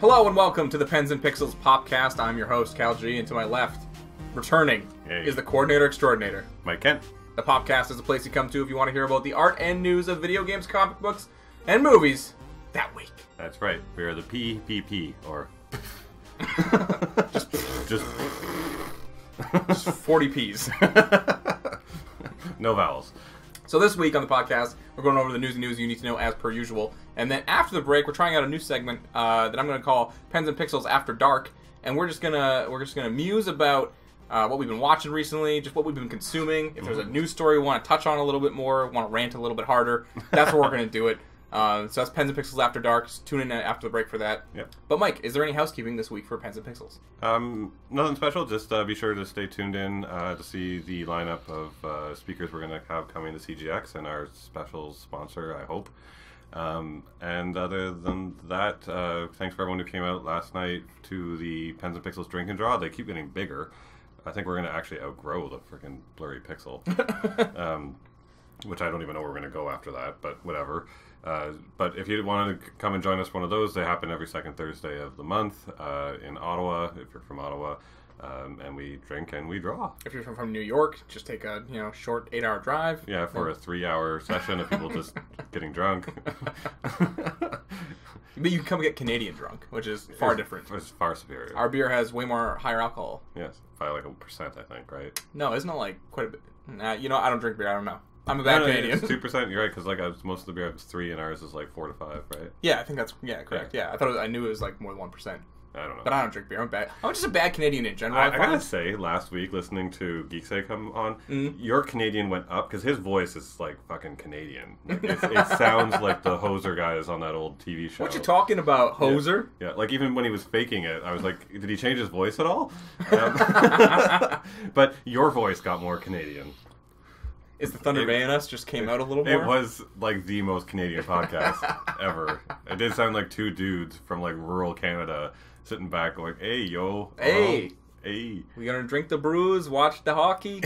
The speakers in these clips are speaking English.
Hello and welcome to the Pens and Pixels Popcast. I'm your host, Cal G, and to my left, returning, is the coordinator extraordinator, Mike Kent. The Popcast is a place you come to if you want to hear about the art and news of video games, comic books, and movies that week. That's right. We are the PPP, or... just 40 Ps. No vowels. So this week on the podcast, we're going over the news you need to know as per usual. And then after the break, we're trying out a new segment that I'm going to call Pens and Pixels After Dark. And we're just gonna muse about what we've been watching recently, just what we've been consuming. If there's a news story we want to touch on a little bit more, want to rant a little bit harder, that's where we're going to do it. So that's Pens and Pixels After Dark. Just tune in after the break for that. Yep. But Mike, is there any housekeeping this week for Pens and Pixels? Nothing special. Just be sure to stay tuned in to see the lineup of speakers we're going to have coming to CGX and our special sponsor, I hope. And other than that, thanks for everyone who came out last night to the Pens and Pixels Drink and Draw. They keep getting bigger. I think we're going to actually outgrow the freaking blurry pixel. Which I don't even know where we're going to go after that, but whatever. But if you wanted to come and join us for one of those, they happen every second Thursday of the month in Ottawa, if you're from Ottawa. And we drink and we draw. If you're from New York, just take a short 8-hour drive. Yeah, for a 3-hour session of people just getting drunk. But you can come get Canadian drunk, which is far different. It's far superior. Our beer has way more higher alcohol. Yes, by like 1%, I think, right? No, isn't it like quite a bit? I don't drink beer. I don't know. I'm a bad Canadian. It's 2%. You're right, because most of the beer is 3, and ours is like 4 to 5, right? Yeah, I think that's correct. Yeah, I knew it was like more than 1%. I don't know. But I don't drink beer. I'm bad. I'm just a bad Canadian in general. I gotta say, last week listening to Geeksay come on, your Canadian went up because his voice is like fucking Canadian. Like, it sounds like the Hoser guys on that old TV show. What you talking about, Hoser? Yeah, like even when he was faking it, I was like, did he change his voice at all? But your voice got more Canadian. Is the Thunder Bay in Us just came out a little more? It was like the most Canadian podcast ever. It did sound like two dudes from like rural Canada sitting back going, hey, yo. Hey. Hey. We gonna drink the brews, watch the hockey?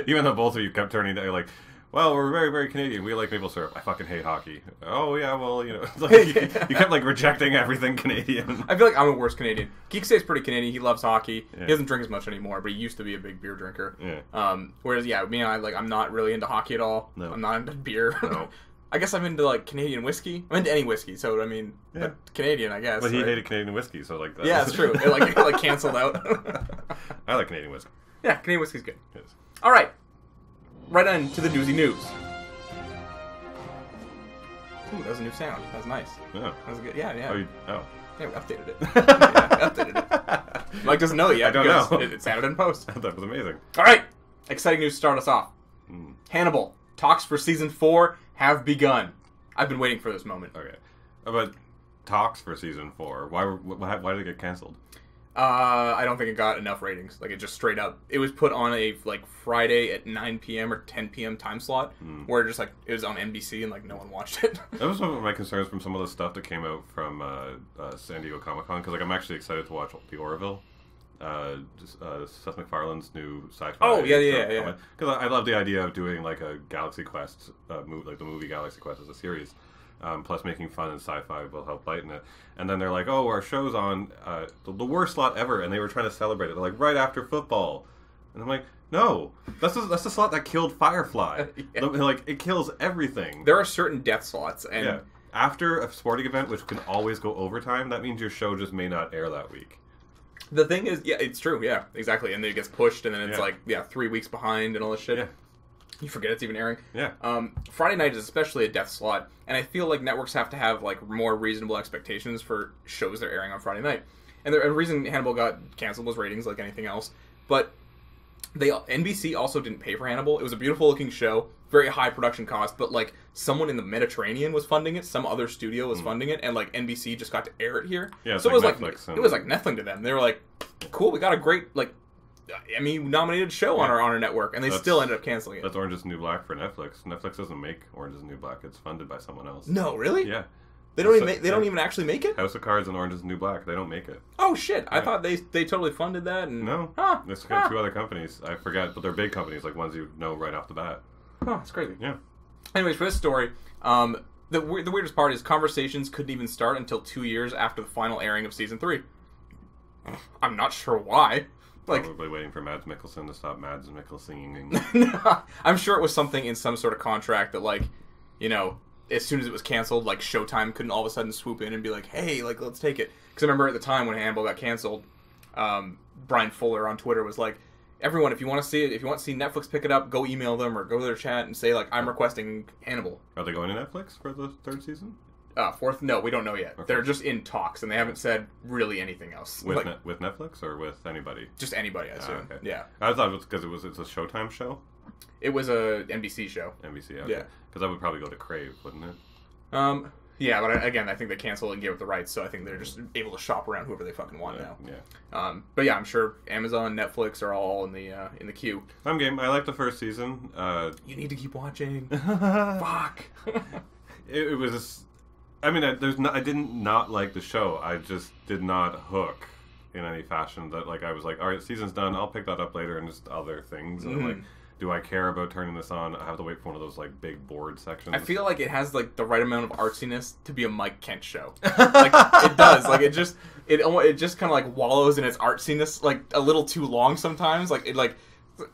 Even though both of you kept turning down, you're like, well, we're very, very Canadian. We like maple syrup. I fucking hate hockey. Oh, yeah, well, it's like you kept like rejecting everything Canadian. I feel like I'm a worse Canadian. Geeksay's pretty Canadian. He loves hockey. Yeah. He doesn't drink as much anymore, but he used to be a big beer drinker. Yeah. Whereas, I'm not really into hockey at all. No. I'm not into beer. No. I guess I'm into like Canadian whiskey. I'm into any whiskey, so but Canadian, I guess. But he hated Canadian whiskey, so like that. Yeah, that's true. It like canceled out. I like Canadian whiskey. Yeah, Canadian whiskey's good. Yes. All right, right on to the newsy news. Ooh, that was a new sound. That was nice. Yeah. That was good. Yeah. Oh. Yeah, we updated it. We updated it. Mike doesn't know yet. I don't know. It sounded in post. That was amazing. All right, exciting news to start us off. Hannibal. Talks for season 4 have begun. I've been waiting for this moment. Okay. But talks for season 4. Why did it get canceled? I don't think it got enough ratings. Like, it just straight up. It was put on a Friday at 9 p.m. or 10 p.m. time slot where it was on NBC and no one watched it. That was one of my concerns from some of the stuff that came out from San Diego Comic-Con, because I'm actually excited to watch the Orville. Seth MacFarlane's new sci-fi. Oh, yeah. Because I love the idea of doing a Galaxy Quest movie, like the movie Galaxy Quest as a series. Plus making fun and sci-fi will help lighten it. And then they're like, oh, our show's on the worst slot ever, and they were trying to celebrate it. They're like, right after football. And I'm like, no, that's the slot that killed Firefly. Yeah. It kills everything. There are certain death slots. And yeah. After a sporting event, which can always go overtime, that means your show just may not air that week. The thing is, yeah, it's true, yeah, exactly. And then it gets pushed, and then it's 3 weeks behind and all this shit. Yeah. You forget it's even airing. Yeah. Friday night is especially a death slot, and I feel like networks have to have more reasonable expectations for shows they're airing on Friday night. And the reason Hannibal got canceled was ratings, like anything else. But NBC also didn't pay for Hannibal. It was a beautiful looking show, very high production cost, but someone in the Mediterranean was funding it, some other studio was funding it, and NBC just got to air it here. Yeah, so it was Netflix. It was like Netflix to them. They were like, cool, we got a great Emmy-nominated show on our network, and they still ended up canceling it. That's Orange is the New Black for Netflix. Netflix doesn't make Orange is the New Black. It's funded by someone else. No, really? Yeah. They don't even actually make it? House of Cards and Orange is the New Black. They don't make it. Oh, shit. Yeah. I thought they totally funded that. And... No. There's two other companies. I forgot, but they're big companies, ones you know right off the bat. Oh, it's crazy. Yeah. Anyways, for this story, The weirdest part is conversations couldn't even start until 2 years after the final airing of season 3. I'm not sure why. Like, probably waiting for Mads Mikkelsen to stop Mads Mikkelsen. I'm sure it was something in some sort of contract that, like, you know, as soon as it was canceled, like, Showtime couldn't all of a sudden swoop in and be like, hey, like, let's take it. Because I remember at the time when Hannibal got canceled, Brian Fuller on Twitter was like, everyone, if you want to see it, if you want to see Netflix pick it up, go email them or go to their chat and say, like, I'm requesting Hannibal. Are they going to Netflix for the 3rd season? 4th? No, we don't know yet. Okay. They're just in talks, and they haven't said really anything else. With Netflix or with anybody? Just anybody, I assume. Okay. Yeah. I thought it was because it's a Showtime show? It was a NBC show. NBC, okay. Yeah. Because that would probably go to Crave, wouldn't it? Yeah, but again, I think they canceled and gave up the rights, so I think they're just able to shop around whoever they fucking want now. Yeah. But yeah, I'm sure Amazon, Netflix are all in the queue. I'm game. I like the first season. You need to keep watching. Fuck. It was. I mean, I didn't not like the show. I just did not hook in any fashion. That like I was like, all right, season's done. I'll pick that up later and just other things. And like, do I care about turning this on? I have to wait for one of those like big board sections. I feel like it has like the right amount of artsiness to be a Mike Kent show. Like it does. Like it just kind of like wallows in its artsiness like a little too long sometimes. Like it like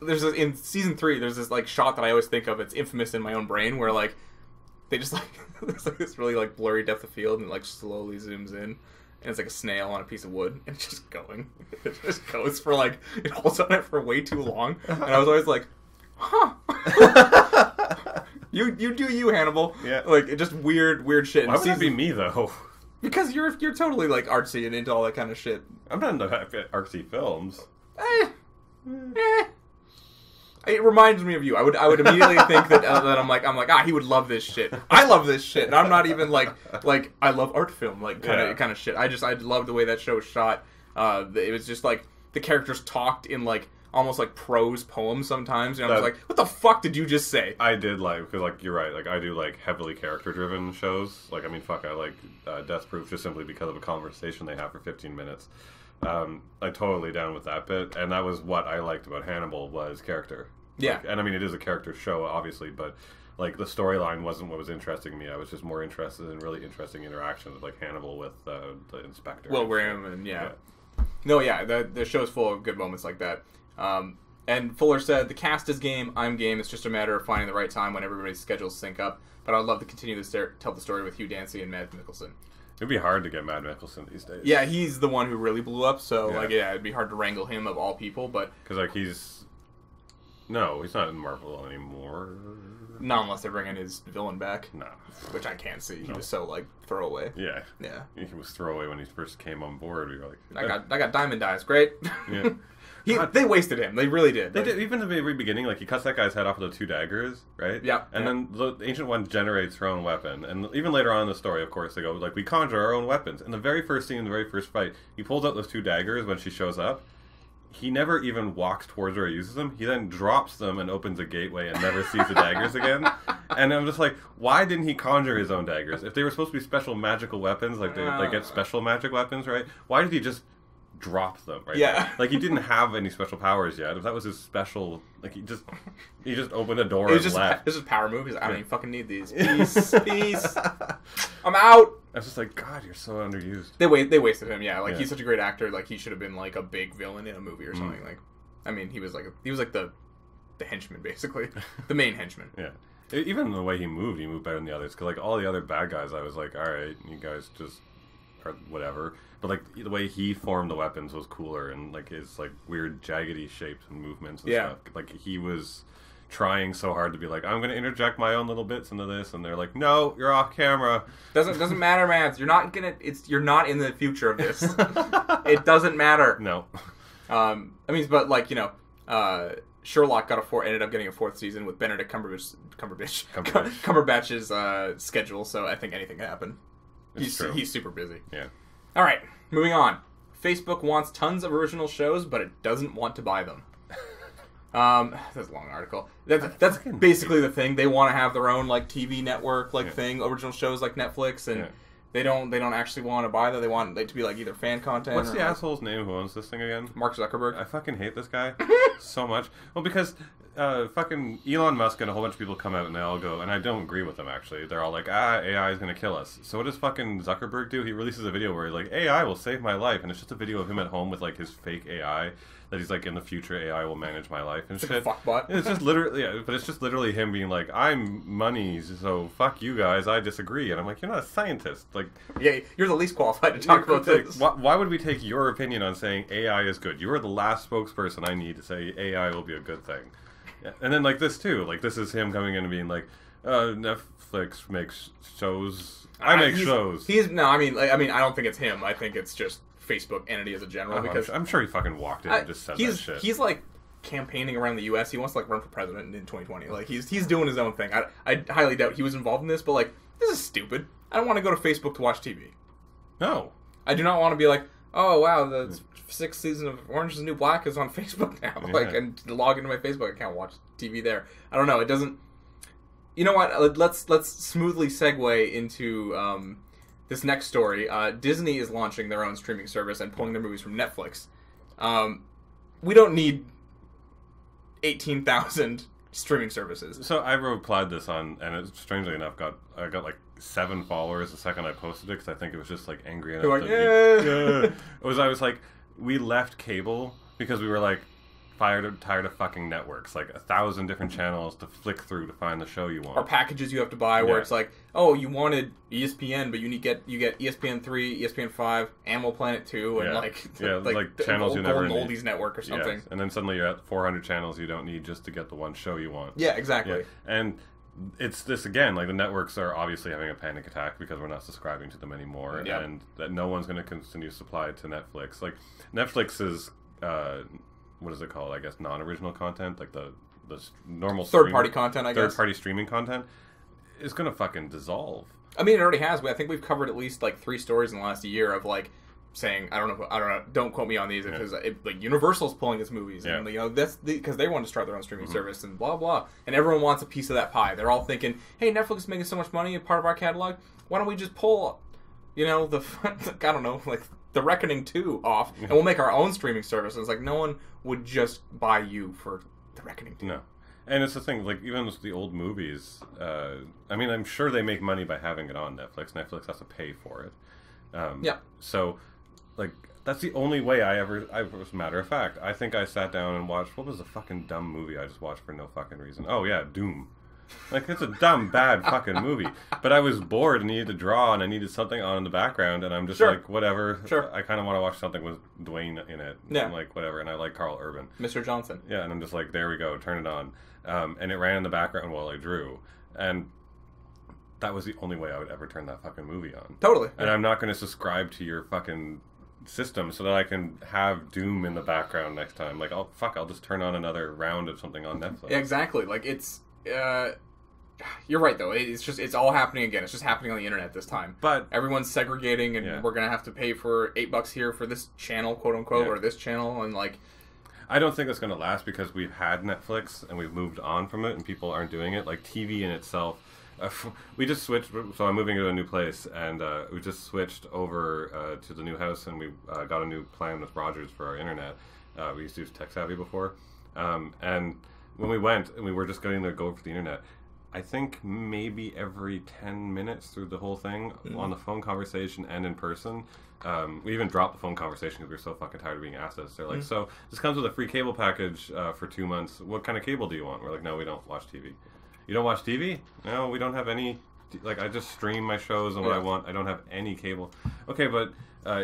in season 3 there's this like shot that I always think of. It's infamous in my own brain where like they just like there's like this really like blurry depth of field and it like slowly zooms in and it's like a snail on a piece of wood and it's just going. It just goes for like it holds on it for way too long and I was always like, huh. you do you, Hannibal. Yeah. Like it just weird shit. Why would that be me though? Because you're totally like artsy and into all that kind of shit. I'm not into artsy films. It reminds me of you. I would immediately think that I'm like he would love this shit. I love this shit, and I'm not even like I love art film kind of shit. I love the way that show was shot. It was just like the characters talked in like almost like prose poems sometimes, and I was like, what the fuck did you just say? I did like because like you're right. Like I do like heavily character driven shows. Like I mean, fuck, I like Death Proof just simply because of a conversation they have for 15 minutes. I'm totally down with that bit, and that was what I liked about Hannibal was character. Yeah, like, and I mean it is a character show, obviously, but like the storyline wasn't what was interesting to me. I was just more interested in really interesting interactions, like Hannibal with the inspector, Will Graham, and the show's full of good moments like that. And Fuller said, the cast is game, I'm game, it's just a matter of finding the right time when everybody's schedules sync up, but I'd love to continue to tell the story with Hugh Dancy and Mads Mikkelsen. It'd be hard to get Mads Mikkelsen these days. Yeah, he's the one who really blew up, so it'd be hard to wrangle him of all people, but... Because like he's not in Marvel anymore. Not unless they're bringing his villain back. No. Which I can't see. He was so, like, throwaway. Yeah. Yeah. He was throwaway when he first came on board. We were like... I got diamond eyes, great. Yeah. They wasted him. They really did. They did. Even at the very beginning, like, he cuts that guy's head off with the 2 daggers, right? Yeah. And then the Ancient One generates her own weapon. And even later on in the story, of course, they go, like, we conjure our own weapons. In the very first scene, in the very first fight, he pulls out those 2 daggers when she shows up. He never even walks towards her or uses them. He then drops them and opens a gateway and never sees the daggers again. And I'm just like, why didn't he conjure his own daggers? If they were supposed to be special magical weapons, like they get special magic weapons, right? Why did he just drop them, right? Yeah. Like, he didn't have any special powers yet. If that was his special... Like, he just opened a door and left. This is power move. He's like, I don't even fucking need these. Peace. I'm out. I was just like, God, you're so underused. They wasted him, yeah. Like, he's such a great actor. Like, he should have been, like, a big villain in a movie or something. Like, I mean, he was like the henchman, basically. The main henchman. Yeah. Even the way he moved better than the others. Because, like, all the other bad guys, I was like, all right, you guys just are whatever. But, like, the way he formed the weapons was cooler. And, like, his, like, weird jaggedy shapes and movements and stuff. Like, he was trying so hard to be like, I'm going to interject my own little bits into this, and they're like, no, you're off camera. Doesn't matter, man. You're not in the future of this. It doesn't matter. No. I mean, but like, you know, Sherlock ended up getting a 4th season with Benedict Cumberbatch's schedule, so I think anything can happen. He's super busy. Yeah. All right, moving on. Facebook wants tons of original shows, but it doesn't want to buy them. That's a long article. That's basically the thing. They want to have their own like TV network thing, original shows like Netflix, and they don't actually want to buy them. They want it to be like either fan content. What's the asshole's name who owns this thing again? Mark Zuckerberg. I fucking hate this guy so much. Well, because fucking Elon Musk and a whole bunch of people come out and they all go, and I don't agree with them actually. They're all like, AI is gonna kill us. So what does fucking Zuckerberg do? He releases a video where he's like, AI will save my life, and it's just a video of him at home with like his fake AI that he's like, in the future AI will manage my life and It's shit. like a fuckbot. It's just literally, yeah, but it's just literally him being like, I'm money, so fuck you guys, I disagree. And I'm like, you're not a scientist. Like, Yeah, you're the least qualified to talk about this. why would we take your opinion on saying AI is good? You are the last spokesperson I need to say AI will be a good thing. Yeah. And then like this too, like this is him coming in and being like, Netflix makes shows. I make shows. I mean, I don't think it's him. I think it's just Facebook entity as a general. Because I'm sure he fucking walked in and just said that shit. He's like campaigning around the U.S. He wants to like run for president in 2020. Like he's doing his own thing. I highly doubt he was involved in this, but like this is stupid. I don't want to go to Facebook to watch TV. No, I do not want to be like, oh wow, the 6th season of Orange is the New Black is on Facebook now. Yeah. Like, and log into my Facebook account, watch TV there. I don't know. It doesn't. You know what? Let's smoothly segue into this next story. Disney is launching their own streaming service and pulling their movies from Netflix. We don't need 18,000 streaming services. So I replied this on, and it strangely enough I got like 7 followers the second I posted it because I think it was just like angry enough. You're like, yeah. I was like, we left cable because we were like tired of fucking networks, like 1,000 different channels to flick through to find the show you want, or packages you have to buy where it's like, oh, you wanted ESPN, but you get ESPN 3, ESPN 5, Animal Planet 2, and like channels you never need. Oldies Network or something. Yes. And then suddenly you're at 400 channels you don't need just to get the one show you want. Yeah, exactly. Yeah. And it's this again, like the networks are obviously having a panic attack because we're not subscribing to them anymore, and that no one's going to continue to supply to Netflix. Like Netflix is what is it called? I guess non-original content, like the normal third-party content. I guess third-party streaming content is going to fucking dissolve. I mean, it already has. I think we've covered at least like 3 stories in the last year of like saying, I don't know. Don't quote me on these because like Universal's pulling its movies, and that's because they want to start their own streaming service and blah blah. And everyone wants a piece of that pie. They're all thinking, hey, Netflix is making so much money, a part of our catalog. Why don't we just pull, the I don't know, like The Reckoning 2 off, and we'll make our own streaming service. And it's like no one would just buy you for The Reckoning 2. No. And it's the thing, like, even with the old movies, I mean, I'm sure they make money by having it on Netflix. Netflix has to pay for it. So, like, that's the only way as a matter of fact, I think I sat down and watched, what was the fucking dumb movie I just watched for no fucking reason? Oh, yeah, Doom. Like, it's a dumb, bad fucking movie. But I was bored and needed to draw, and I needed something on in the background, and I'm just like, whatever. Sure. I kind of want to watch something with Dwayne in it. Yeah. I'm like, whatever, and I like Carl Urban. Mr. Johnson. Yeah, and I'm just like, there we go, turn it on. And it ran in the background while I drew. And that was the only way I would ever turn that fucking movie on. Totally. And I'm not going to subscribe to your fucking system so that I can have Doom in the background next time. Like, I'll just turn on another round of something on Netflix. Yeah, exactly. Like, it's... You're right, though. It's all happening again. It's just happening on the internet this time. But everyone's segregating, and we're going to have to pay for $8 here for this channel, quote-unquote, or this channel, and, like... I don't think that's going to last because we've had Netflix and we've moved on from it and people aren't doing it. Like TV in itself, we just switched. So I'm moving to a new place and we just switched over to the new house and we got a new plan with Rogers for our internet. We used to use TechSavvy before, and when we went and we were just getting there go for the internet, I think maybe every 10 minutes through the whole thing on the phone conversation and in person. We even dropped the phone conversation because we were so fucking tired of being asked this. They're like, so this comes with a free cable package for 2 months. What kind of cable do you want? We're like, no, we don't watch TV. You don't watch TV? No, we don't have any. Like, I just stream my shows and what I want. I don't have any cable. Okay, but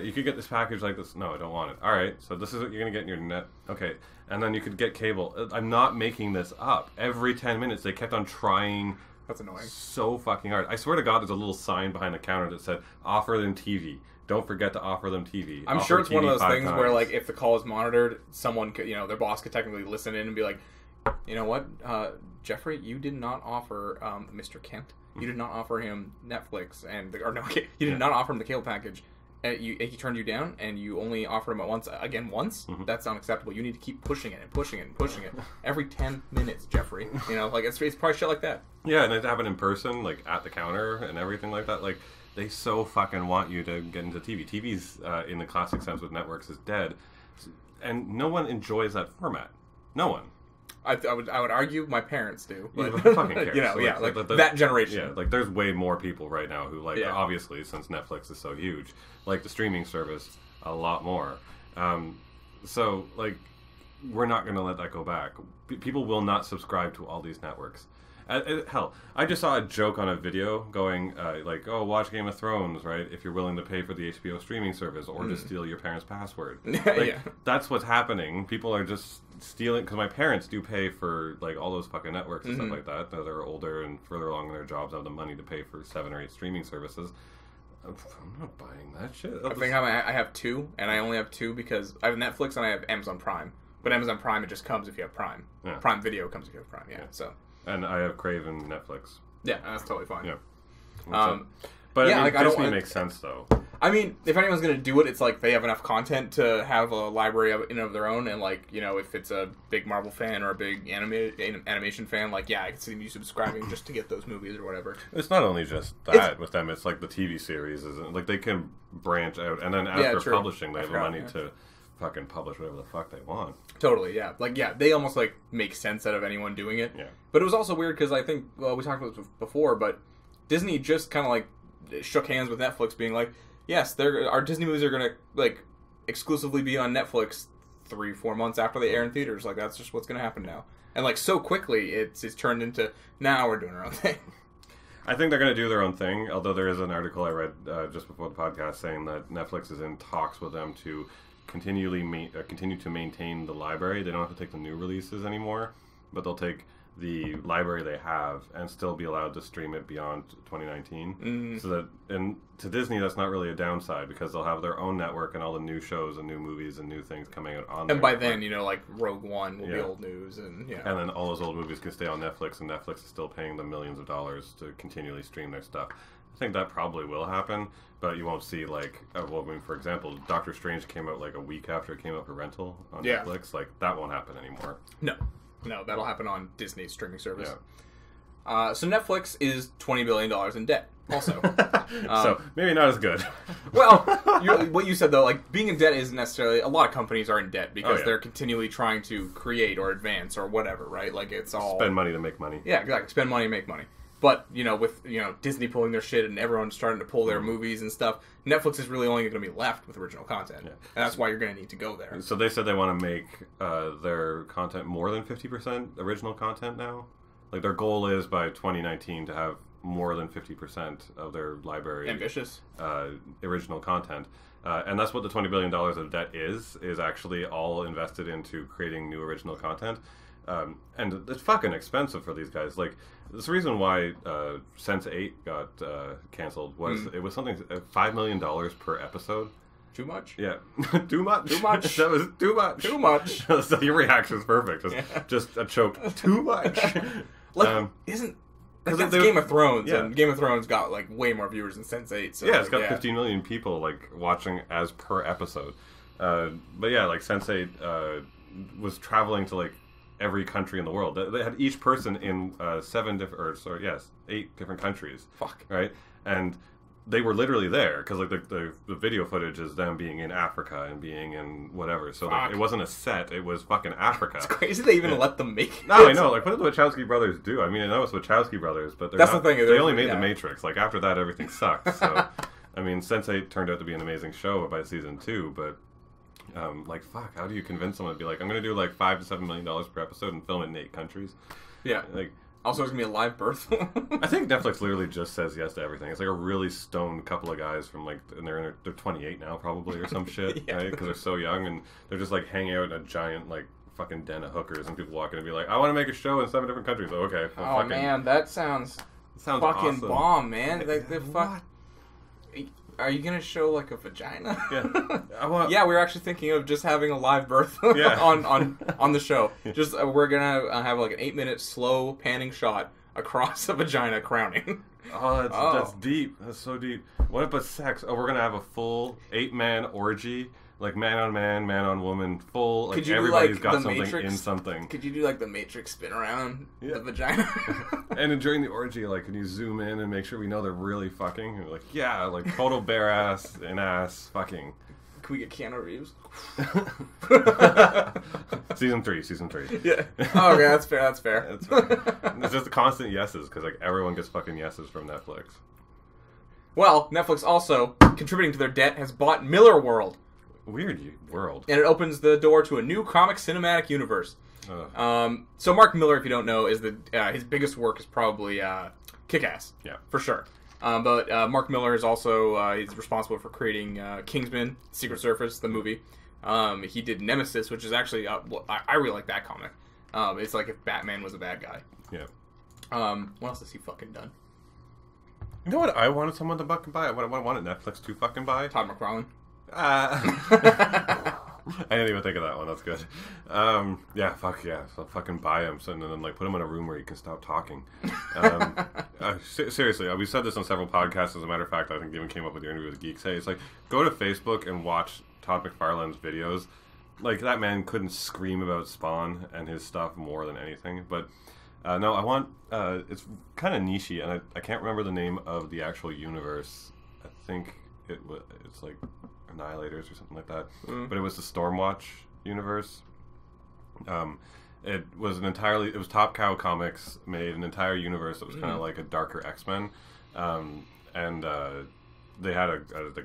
you could get this package like this. No, I don't want it. All right, so this is what you're going to get in your net. Okay, and then you could get cable. I'm not making this up. Every 10 minutes, they kept on trying. That's annoying. So fucking hard. I swear to God, there's a little sign behind the counter that said, offer them TV. Don't forget to offer them TV. I'm sure it's TV one of those things where, like, if the call is monitored, someone could, their boss could technically listen in and be like, you know what, Jeffrey, you did not offer Mr. Kent. You did not offer him Netflix, you did not offer him the cable package. He turned you down, and you only offered him once. Mm-hmm. That's unacceptable. You need to keep pushing it and pushing it and pushing it every 10 minutes, Jeffrey. Like it's probably shit like that. Yeah, and it happened in person, like at the counter and everything like that. Like they so fucking want you to get into TV. TV's in the classic sense with networks is dead, and no one enjoys that format. No one. I would argue my parents do, but who fucking cares? you know, that generation. Yeah, like there's way more people right now who obviously since Netflix is so huge, like the streaming service a lot more. So like we're not going to let that go back. People will not subscribe to all these networks. Hell, I just saw a joke on a video going like, "Oh, watch Game of Thrones, right? If you're willing to pay for the HBO streaming service, or to steal your parents' password." Like, that's what's happening. People are just stealing because my parents do pay for like all those fucking networks and stuff like that. They're older and further along in their jobs, have the money to pay for 7 or 8 streaming services. I'm not buying that shit. I think I have 2, and I only have 2 because I have Netflix and I have Amazon Prime. But Amazon Prime, it just comes if you have Prime. Yeah. Prime Video comes if you have Prime. Yeah. So. And I have Crave and Netflix. Yeah, that's totally fine. Yeah. But yeah, I mean, Disney makes sense though. I mean, if anyone's going to do it, it's like they have enough content to have a library of their own, and like, you know, if it's a big Marvel fan or a big animation fan, like, yeah, I can see them subscribing just to get those movies or whatever. It's not only just that with them; it's like the TV series, isn't like they can branch out, and then after publishing, they have the money to fucking publish whatever the fuck they want. Totally, yeah. Like, yeah, they almost like make sense out of anyone doing it. Yeah. But it was also weird because I think, well, we talked about this before, but Disney just kind of like shook hands with Netflix, being like, yes, our Disney movies are gonna like exclusively be on Netflix 3-4 months after they air in theaters. Like, that's just what's gonna happen now. And like so quickly, it's turned into now we're doing our own thing. I think they're going to do their own thing, although there is an article I read just before the podcast saying that Netflix is in talks with them to continue to maintain the library. They don't have to take the new releases anymore, but they'll take the library they have and still be allowed to stream it beyond 2019. So that, and to Disney, that's not really a downside because they'll have their own network and all the new shows and new movies and new things coming out on. And by then, you know, like Rogue One will be old news, and and then all those old movies can stay on Netflix, and Netflix is still paying them millions of dollars to continually stream their stuff. I think that probably will happen, but you won't see like, well, I mean, for example, Doctor Strange came out like a week after it came out for rental on Netflix. Like that won't happen anymore. No, that'll happen on Disney's streaming service. Yeah. So Netflix is $20 billion in debt, also. So maybe not as good. Well, what you said, though, like, being in debt isn't necessarily... A lot of companies are in debt because they're continually trying to create or advance or whatever, right? Like, it's all... Spend money to make money. Yeah, exactly. Spend money, make money. But, you know, with, you know, Disney pulling their shit and everyone starting to pull their movies and stuff, Netflix is really only going to be left with original content. Yeah. And that's why you're going to need to go there. So they said they want to make their content more than 50% original content now? Like, their goal is by 2019 to have more than 50% of their library... Ambitious. Original content. And that's what the $20 billion of debt is actually all invested into creating new original content. And it's fucking expensive for these guys. Like, this reason why Sense8 got canceled was it was something $5 million per episode. Too much? Yeah. Too much? Too much? That was too much. Too much. So your reaction is perfect. Just a choke. Too much. Like, that's Game of Thrones, and Game of Thrones got like way more viewers than Sense8. So, it's got 15 million people like watching as per episode. But yeah, like Sense8 was traveling to like every country in the world. They had each person in 8 different countries. Fuck. Right? And they were literally there because like the video footage is them being in Africa and being in whatever. So like, it wasn't a set; it was fucking Africa. It's crazy they even let them make it. No, I know. Like, what did the Wachowski brothers do? I mean, I know it's Wachowski brothers, but that's the thing. They only made The Matrix. Like after that, everything sucked. So, I mean, Sense8 turned out to be an amazing show by season 2, but. Like, fuck, how do you convince someone to be like, I'm going to do like $5 to $7 million per episode and film it in 8 countries? Yeah. Like, also, it's going to be a live birth. I think Netflix literally just says yes to everything. It's like a really stoned couple of guys from like, and they're 28 now probably or some shit, right? Because they're so young and they're just like hanging out in a giant like fucking den of hookers and people walk in and be like, I want to make a show in 7 different countries. Oh, okay. Well, man, that sounds fucking awesome. Bomb, man. Like, what? Are you gonna show like a vagina? Yeah, yeah. We were actually thinking of just having a live birth on the show. Just we're gonna have like an 8-minute slow panning shot across a vagina crowning. Oh, that's deep. That's so deep. What about sex? Oh, we're gonna have a full 8-man orgy. Like man on woman, full. Like everybody's got something in something. Could you do like the Matrix spin around the vagina? And during the orgy, like, can you zoom in and make sure we know they're really fucking? And like, yeah, like total bare ass and ass fucking. Can we get Keanu Reeves? Season 3. Yeah. Oh, okay, that's fair. That's fair. It's just constant yeses because like everyone gets fucking yeses from Netflix. Well, Netflix also, contributing to their debt, has bought Millarworld. Weird world. And it opens the door to a new comic cinematic universe. So Mark Millar, if you don't know, is his biggest work is probably Kick-Ass. Yeah. For sure. But Mark Millar is also he's responsible for creating Kingsman, Secret Service, the movie. He did Nemesis, which is actually I really like that comic. It's like if Batman was a bad guy. Yeah. What else has he fucking done? You know what I wanted someone to fucking buy? What I wanted Netflix to fucking buy? Todd McFarlane. I didn't even think of that one. That's good. Yeah, fuck yeah. So fucking buy him and then like put him in a room where he can stop talking. Seriously, we've said this on several podcasts. As a matter of fact, I think even came up with your interview with Geeks. Hey, it's like go to Facebook and watch Todd McFarlane's videos. Like that man couldn't scream about Spawn and his stuff more than anything. But no, I want. It's kind of nichey, and I can't remember the name of the actual universe. I think it's like Annihilators or something like that. But it was the Stormwatch universe. It was it was Top Cow Comics made an entire universe that was kind of like a darker X-Men. And they had a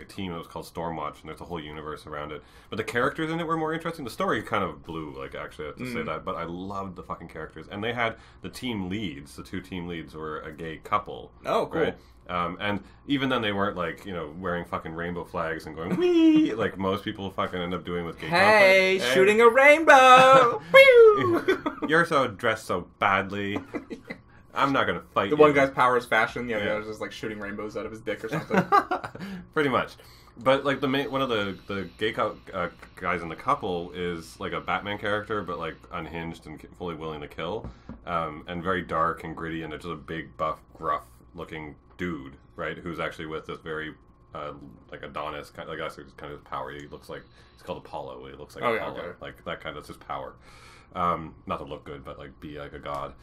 team that was called Stormwatch, and there's a whole universe around it. But the characters in it were more interesting. The story kind of blew, like, actually, I have to say that. But I loved the fucking characters. And they had the team leads. The two team leads were a gay couple. Oh, cool. Right? And even then, they weren't, like, wearing fucking rainbow flags and going, wee, like most people fucking end up doing with gay couples. Hey, shooting a rainbow! You're so dressed so badly. I'm not gonna fight you. The one guy's power is fashion. The other guy was just like shooting rainbows out of his dick or something. Pretty much. But like one of the gay guys in the couple is like a Batman character, but like unhinged and fully willing to kill, and very dark and gritty, and it's just a big, buff, gruff looking dude, right? Who's actually with this very like Adonis kind of, like that's kind of his power. He looks like it's called Apollo. He looks like Apollo, okay. Like that kind of that's his power. Not to look good, but like be like a god.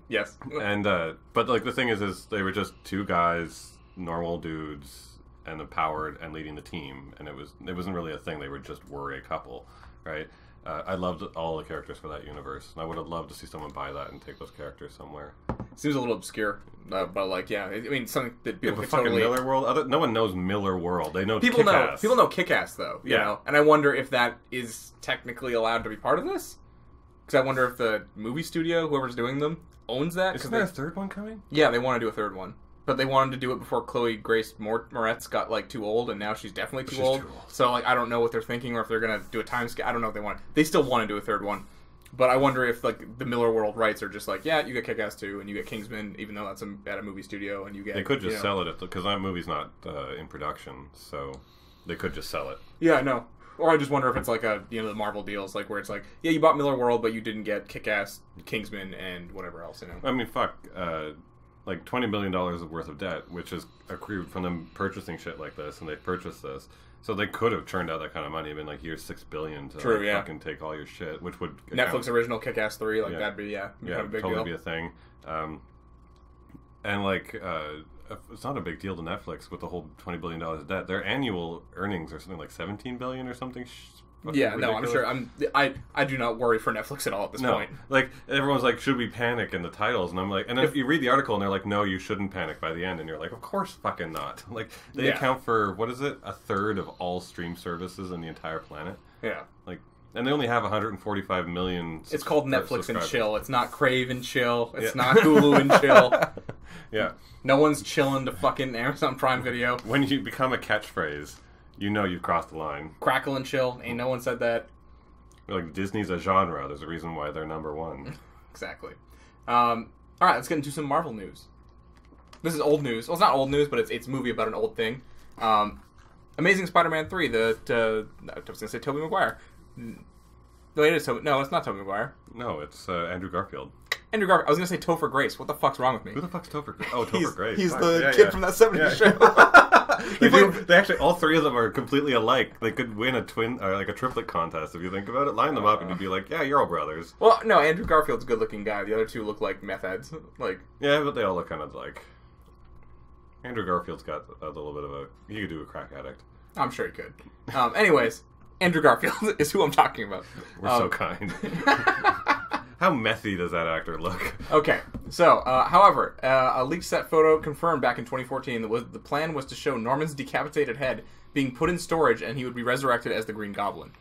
Yes. And but like the thing is they were just two guys, normal dudes, and empowered and leading the team, and it wasn't really a thing. They were a couple, right? I loved all the characters for that universe, and I would have loved to see someone buy that and take those characters somewhere. Seems a little obscure, but like, yeah, I mean, something that people could totally... Millarworld. No one knows Millarworld. They know people Kick-Ass. People know Kick-Ass though, you know? And I wonder if that is technically allowed to be part of this. Because I wonder if the movie studio, whoever's doing them, owns that. Isn't there a third one coming? Yeah, they want to do a third one. But they wanted to do it before Chloe Grace Moretz got like too old, and now she's definitely too old. So like, I don't know what they're thinking, or if they're gonna do a time scale. I don't know if they want. They still want to do a third one, but I wonder if like the Millarworld rights are just like, yeah, you get Kick-Ass 2, and you get Kingsman, even though that's at a movie studio, and you get. They could just sell it because that movie's not in production, so they could just sell it. Yeah, I know. Or I just wonder if it's like the Marvel deals, like where it's like, yeah, you bought Millarworld, but you didn't get Kick-Ass, Kingsman, and whatever else, I mean, fuck, like $20 billion worth of debt, which is accrued from them purchasing shit like this, and they purchased this, so they could have turned out that kind of money. I mean, like here's $6 billion to fucking take all your shit, which would Netflix original Kick-Ass 3, like that'd be a big totally deal. Be a thing, and like. It's not a big deal to Netflix with the whole $20 billion of debt. Their annual earnings are something like $17 billion or something. Yeah, ridiculous. No, I'm sure. I do not worry for Netflix at all at this point. Like everyone's like, should we panic in the titles? And I'm like, and if you read the article and they're like, no, you shouldn't panic by the end, and you're like, of course, fucking not. Like they account for what is it, a third of all stream services on the entire planet. Yeah, like. And they only have 145 million. It's called Netflix and chill. It's not Crave and chill. It's not Hulu and chill. Yeah. No one's chilling to fucking Amazon Prime Video. When you become a catchphrase, you know you've crossed the line. Crackle and chill. Ain't no one said that. Like Disney's a genre. There's a reason why they're number one. Exactly. All right, let's get into some Marvel news. This is old news. Well, it's not old news, but it's a movie about an old thing. Amazing Spider-Man 3. I was going to say Tobey Maguire. No, it is no, it's not Tobey Maguire. No, it's Andrew Garfield. Andrew Garfield. I was going to say Topher Grace. What the fuck's wrong with me? Who the fuck's Topher Grace? Oh, Topher Grace. He's the kid from that 70s show. They actually, all three of them are completely alike. They could win a twin or like a triplet contest if you think about it. Line them up and you'd be like, yeah, you're all brothers. Well, no, Andrew Garfield's a good-looking guy. The other two look like meth heads. Like, yeah, but they all look kind of like. Andrew Garfield's got a little bit of a. He could do a crack addict. I'm sure he could. Anyways, Andrew Garfield is who I'm talking about. We're so kind. How methy does that actor look? Okay, so, however, a leaked set photo confirmed back in 2014 that the plan was to show Norman's decapitated head being put in storage and he would be resurrected as the Green Goblin.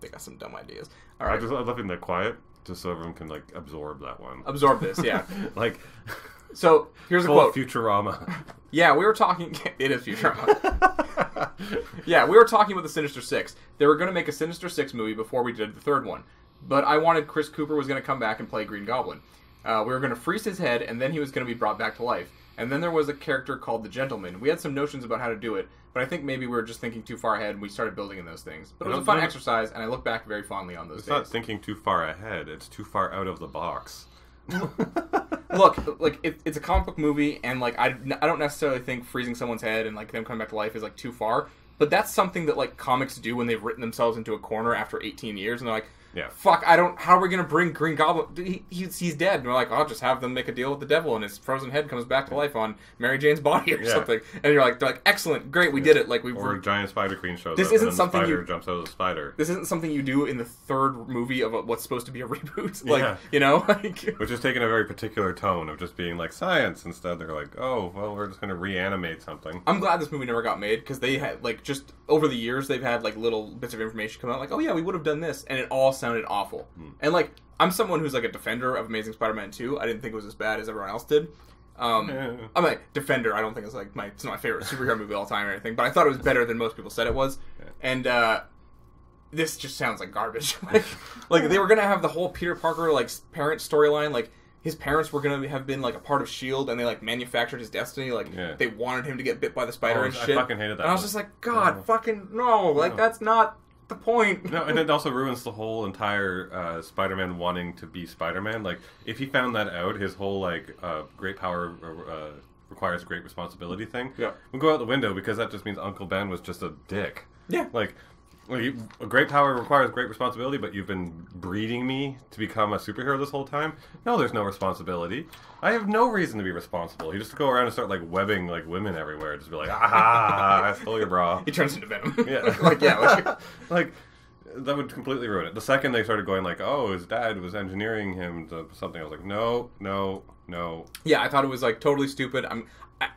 They got some dumb ideas. All right. I love him that quiet, just so everyone can, like, absorb that one. Absorb this, yeah. Like... So, here's a quote. Futurama. Yeah, we were talking... It is Futurama. Yeah, we were talking about the Sinister Six. They were going to make a Sinister Six movie before we did the third one. But I wanted Chris Cooper was going to come back and play Green Goblin. We were going to freeze his head, and then he was going to be brought back to life. And then there was a character called the Gentleman. We had some notions about how to do it, but I think maybe we were just thinking too far ahead, and we started building in those things. But it was a fun exercise, and I look back very fondly on those days. It's not thinking too far ahead. It's too far out of the box. Look, like, it's a comic book movie, and, like, I don't necessarily think freezing someone's head and, like, them coming back to life is, like, too far. But that's something that, like, comics do when they've written themselves into a corner after 18 years, and they're like, yeah. Fuck, how are we going to bring Green Goblin? He's dead. And we're like, I'll just have them make a deal with the devil, and his frozen head comes back to life on Mary Jane's body or something. And they're like, excellent, great, we did it. Like Or a giant spider queen shows this up, isn't and then something the spider jumps out of the spider. This isn't something you do in the third movie of what's supposed to be a reboot. Like, you know? Which is taking a very particular tone of just being like science. Instead, they're like, oh, well, we're just going to reanimate something. I'm glad this movie never got made, because they had, like, just over the years, they've had, like, little bits of information come out, like, oh yeah, we would have done this, and it all sounded awful. And, like, I'm someone who's, like, a defender of Amazing Spider-Man 2. I didn't think it was as bad as everyone else did. I'm a defender. I don't think it's, like, it's not my favorite superhero movie of all time or anything, but I thought it was better than most people said it was. And, this just sounds like garbage. like, they were gonna have the whole Peter Parker, like, parent storyline, like, his parents were gonna have been, like, a part of S.H.I.E.L.D., and they, like, manufactured his destiny, like, they wanted him to get bit by the spider and shit. I fucking hated that. And I was just like, God, fucking no, like, that's not the point. No, and it also ruins the whole entire Spider-Man wanting to be Spider-Man. Like, if he found that out, his whole, like, great power requires great responsibility thing would go out the window, because that just means Uncle Ben was just a dick. Yeah. Like, a great power requires great responsibility, but you've been breeding me to become a superhero this whole time? No, there's no responsibility. I have no reason to be responsible. You just go around and start, like, webbing, like, women everywhere. Just be like, I stole your bra. He turns into Venom. Yeah. Like, that would completely ruin it. The second they started going, like, oh, his dad was engineering him to something, I was like, no. Yeah, I thought it was, like, totally stupid.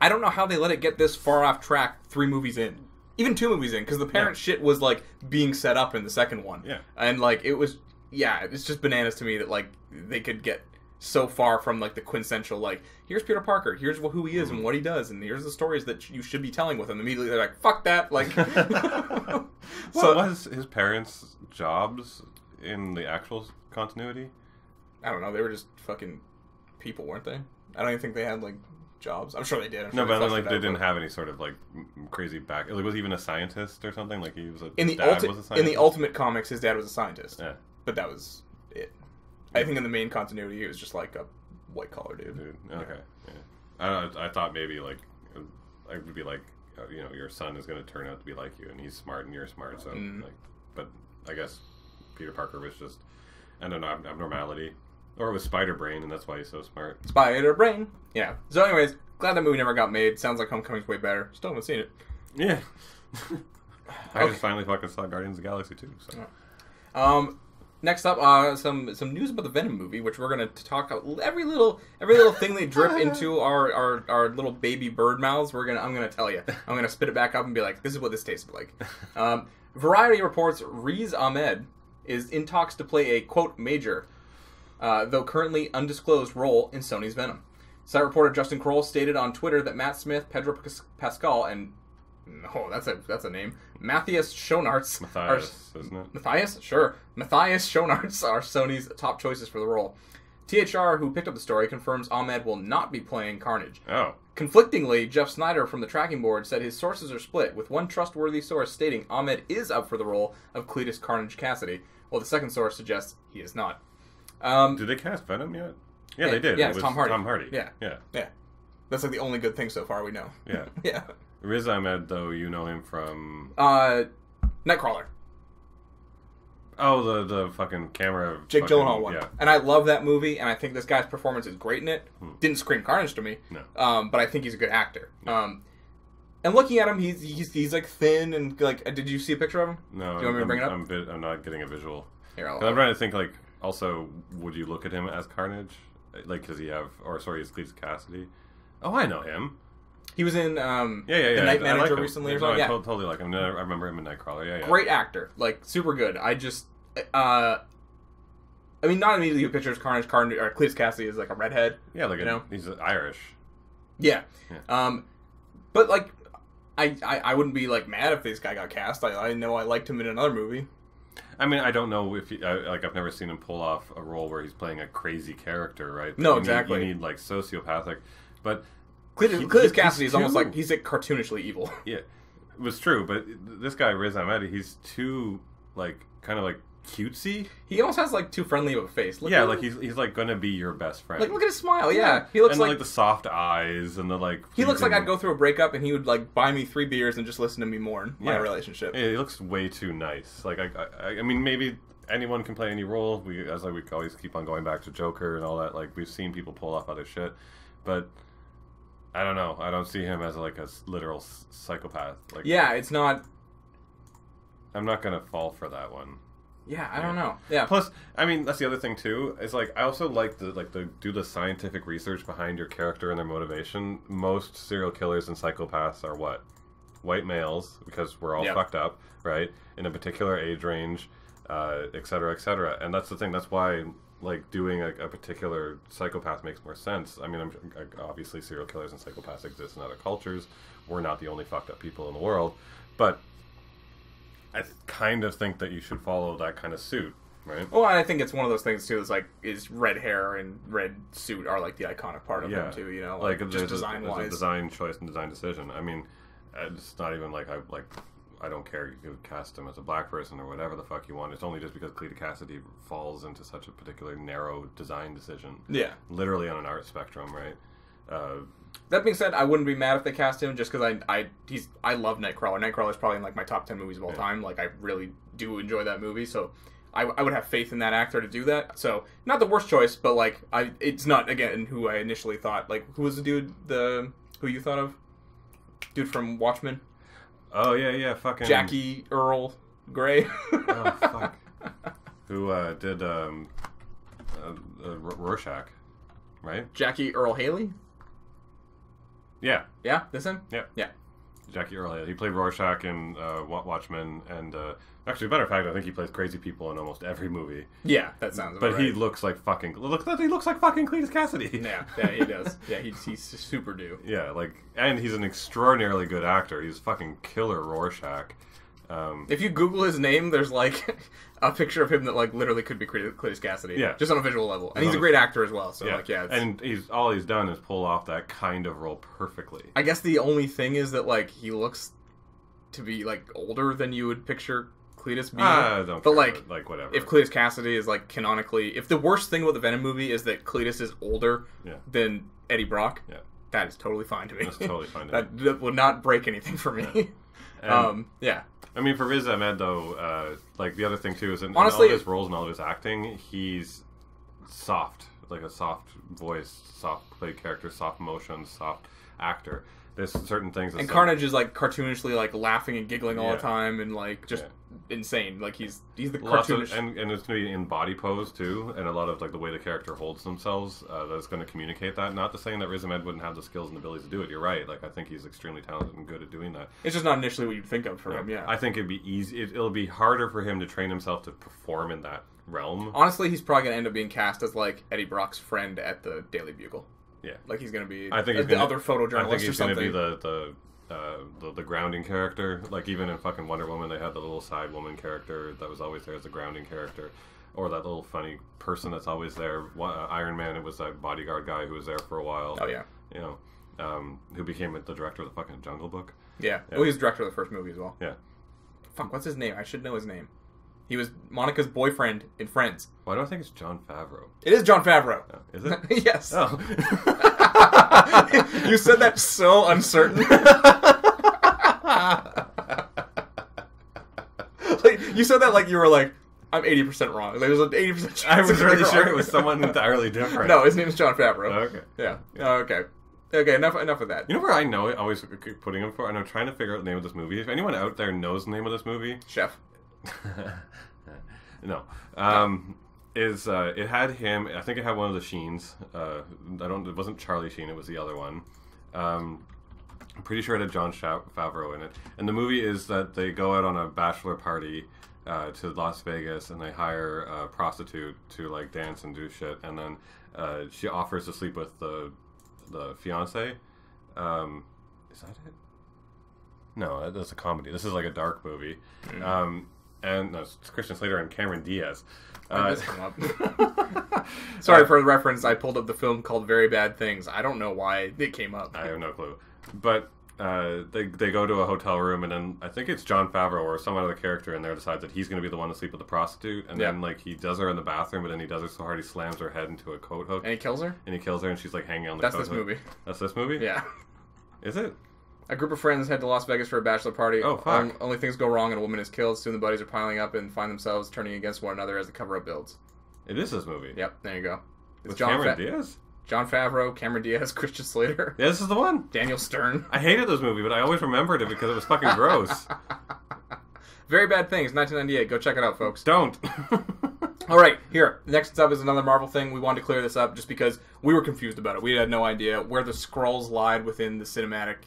I don't know how they let it get this far off track 3 movies in. Even 2 movies in, because the parent shit was, like, being set up in the second one. Yeah. And, like, it was, it's just bananas to me that, like, they could get so far from, like, the quintessential, like, here's Peter Parker, here's who he is and what he does, and here's the stories that you should be telling with him. Immediately they're like, fuck that, like... So, what was his parents' jobs in the actual continuity? I don't know, they were just fucking people, weren't they? I don't even think they had, like... jobs. I'm sure they did. No, but like they didn't have any sort of like crazy back. Like, was he even a scientist or something? Like he was a in the Ultimate Comics, his dad was a scientist. Yeah, but that was it. I think in the main continuity, he was just like a white collar dude. Okay. Yeah. I thought maybe like I would be like, you know, your son is going to turn out to be like you, and he's smart and you're smart. So like, but I guess Peter Parker was just an abnormality. Or it was Spider Brain, and that's why he's so smart. Spider Brain. Yeah. So anyways, glad that movie never got made. Sounds like Homecoming's way better. Still haven't seen it. Yeah. I just finally fucking saw Guardians of the Galaxy too. So. Next up, some news about the Venom movie, which we're gonna talk about every little thing they drip into our little baby bird mouths. I'm gonna tell you. I'm gonna spit it back up and be like, this is what this tasted like. Variety reports Riz Ahmed is in talks to play a quote major, though currently undisclosed, role in Sony's Venom. Site reporter Justin Kroll stated on Twitter that Matt Smith, Pedro Pascal, and that's a name, Matthias Schoenaerts. Isn't it? Matthias? Sure. Matthias Schoenaerts are Sony's top choices for the role. THR, who picked up the story, confirms Ahmed will not be playing Carnage. Oh. Conflictingly, Jeff Snyder from the tracking board said his sources are split, with one trustworthy source stating Ahmed is up for the role of Cletus Carnage Cassidy, while the second source suggests he is not. Did they cast Venom yet? Yeah, they did. Yeah, it's Tom Hardy. Tom Hardy. Yeah. That's like the only good thing so far we know. Yeah. Yeah. Riz Ahmed, though, you know him from... Nightcrawler. Oh, the fucking camera... Jake Gyllenhaal one. Yeah. And I love that movie, and I think this guy's performance is great in it. Didn't scream Carnage to me. No. But I think he's a good actor. No. And looking at him, he's like thin and like. Did you see a picture of him? No, Do you want me to bring it up? I'm not getting a visual. Here, I'm trying to think like. Also, would you look at him as Carnage? Like, does he have? Or sorry, is Cletus Cassidy? Oh, I know him. He was in The Night Manager like recently or no, something. I Yeah, totally like him. I remember him in Nightcrawler. Yeah. Great actor, like super good. I just, I mean, not immediately who pictures Carnage or Cletus Cassidy is like a redhead. Yeah, like he's Irish. Yeah. But like, I wouldn't be like mad if this guy got cast. I know I liked him in another movie. I mean, I don't know if I've never seen him pull off a role where he's playing a crazy character, right? No, exactly. You need like sociopathic, but Cletus Cassidy is almost like he's like cartoonishly evil. Yeah, it was true, but this guy Riz Ahmed, he's too like kind of like cutesy. He almost has like too friendly of a face. Like he's like gonna be your best friend. Like look at his smile. Yeah. He looks and like the soft eyes and the like. He looks like I'd go through a breakup and he would like buy me 3 beers and just listen to me mourn my relationship. Yeah, he looks way too nice. Like I mean maybe anyone can play any role. We always keep on going back to Joker and all that. Like we've seen people pull off other shit, but I don't know. I don't see him as like a literal psychopath. Like it's not. I'm not gonna fall for that one. Yeah, I don't know. Yeah. Plus, I mean, that's the other thing too. Is like I also like the do the scientific research behind your character and their motivation. Most serial killers and psychopaths are what? White males, because we're all fucked up, right? In a particular age range, et cetera, et cetera. And that's the thing. That's why like doing a particular psychopath makes more sense. I mean, obviously serial killers and psychopaths exist in other cultures. We're not the only fucked up people in the world, but I kind of think that you should follow that kind of suit, right? Well, I think it's one of those things too. Is like is red hair and red suit are like the iconic part of them too. You know, like just design wise, there's a design choice and design decision. I mean, it's not even like I don't care. You could cast him as a black person or whatever the fuck you want. It's only just because Cletus Cassidy falls into such a particular narrow design decision. Yeah, literally on an art spectrum, right? That being said, I wouldn't be mad if they cast him just because I love Nightcrawler. Nightcrawler's probably in like my top 10 movies of all time. Like I really do enjoy that movie, so I would have faith in that actor to do that. So not the worst choice, but like it's not again who I initially thought. Like who was the dude who you thought of? Dude from Watchmen. Oh yeah, fucking Jackie Earl Grey. Oh fuck. Who did Rorschach, right? Jackie Earl Haley. Yeah. Yeah? This him? Yeah. Yeah. Jackie Earle. He played Rorschach in Watchmen, and actually, matter of fact, I think he plays crazy people in almost every movie. Yeah, that sounds about right. But he looks like fucking... he looks like fucking Cletus Cassidy. Yeah, he does. Yeah, he's super due. Yeah, like... And he's an extraordinarily good actor. He's fucking killer Rorschach. If you Google his name, there's like a picture of him that like literally could be Cletus Cassidy. Yeah. Just on a visual level. And he's a great actor as well. So and all he's done is pull off that kind of role perfectly. I guess the only thing is that like he looks to be like older than you would picture Cletus being. Don't but care, like whatever. If Cletus Cassidy is like canonically, if the worst thing about the Venom movie is that Cletus is older than Eddie Brock, that is totally fine to me. That's totally fine to me. That would not break anything for me. I mean, for Riz Ahmed, though, like, the other thing, too, is in honestly, all of his roles and all of his acting, he's soft. Like a soft voice, soft played character, soft motions, soft actor. There's certain things... And Carnage is, like, cartoonishly, like, laughing and giggling all the time and, like, just insane. Like, he's the cartoonish... And it's going to be in body pose, too, and a lot of, like, the way the character holds themselves that's going to communicate that. Not to saying that Riz Ahmed wouldn't have the skills and abilities to do it. You're right. Like, I think he's extremely talented and good at doing that. It's just not initially what you'd think of for him, I think it'd be easy... It'll be harder for him to train himself to perform in that realm. Honestly, he's probably going to end up being cast as, like, Eddie Brock's friend at the Daily Bugle. Yeah, like he's gonna be. I think the other photojournalist. I think he's or something. Gonna be the grounding character. Like even in fucking Wonder Woman, they had the little side woman character that was always there as a grounding character, or that little funny person that's always there. Iron Man, it was that bodyguard guy who was there for a while. Oh yeah, you know, who became the director of the fucking Jungle Book. Yeah, well, he was the director of the first movie as well. Yeah. Fuck, what's his name? I should know his name. He was Monica's boyfriend in Friends. Why do I think it's Jon Favreau? It is Jon Favreau. Oh, is it? Yes. Oh. You said that so uncertain. Like you said that like you were like, I'm 80% wrong. Like, there's an 80% chance. I was really sure it was someone entirely different. No, his name is Jon Favreau. Okay. Yeah. Oh, okay. Okay, enough of that. You know where I know it, always keep putting him for, and I'm trying to figure out the name of this movie. If anyone out there knows the name of this movie, Chef. No. It had him. I think it had one of the Sheens. It wasn't Charlie Sheen. It was the other one. I'm pretty sure it had Jon Favreau in it. And the movie is that they go out on a bachelor party to Las Vegas, and they hire a prostitute to like dance and do shit, and then she offers to sleep with the fiance. Is that it? No, that's a comedy. This is like a dark movie. And no, it's Christian Slater and Cameron Diaz. Sorry for the reference. I pulled up the film called Very Bad Things. I don't know why it came up. I have no clue. But they go to a hotel room, and then I think it's Jon Favreau or some other character in there decides that he's going to be the one to sleep with the prostitute, and then like he does her in the bathroom, but then he does her so hard he slams her head into a coat hook. And he kills her? And she's like hanging on the coat hook. That's this movie. That's this movie? Yeah. Is it? A group of friends head to Las Vegas for a bachelor party. Oh, fuck. Only things go wrong and a woman is killed. Soon the buddies are piling up and find themselves turning against one another as the cover-up builds. It is this movie? Yep, there you go. It's With Cameron Diaz? Jon Favreau, Cameron Diaz, Christian Slater. Yeah, this is the one. Daniel Stern. I hated this movie, but I always remembered it because it was fucking gross. Very Bad Things, 1998. Go check it out, folks. Don't. All right, here. Next up is another Marvel thing. We wanted to clear this up just because we were confused about it. We had no idea where the Skrulls lied within the cinematic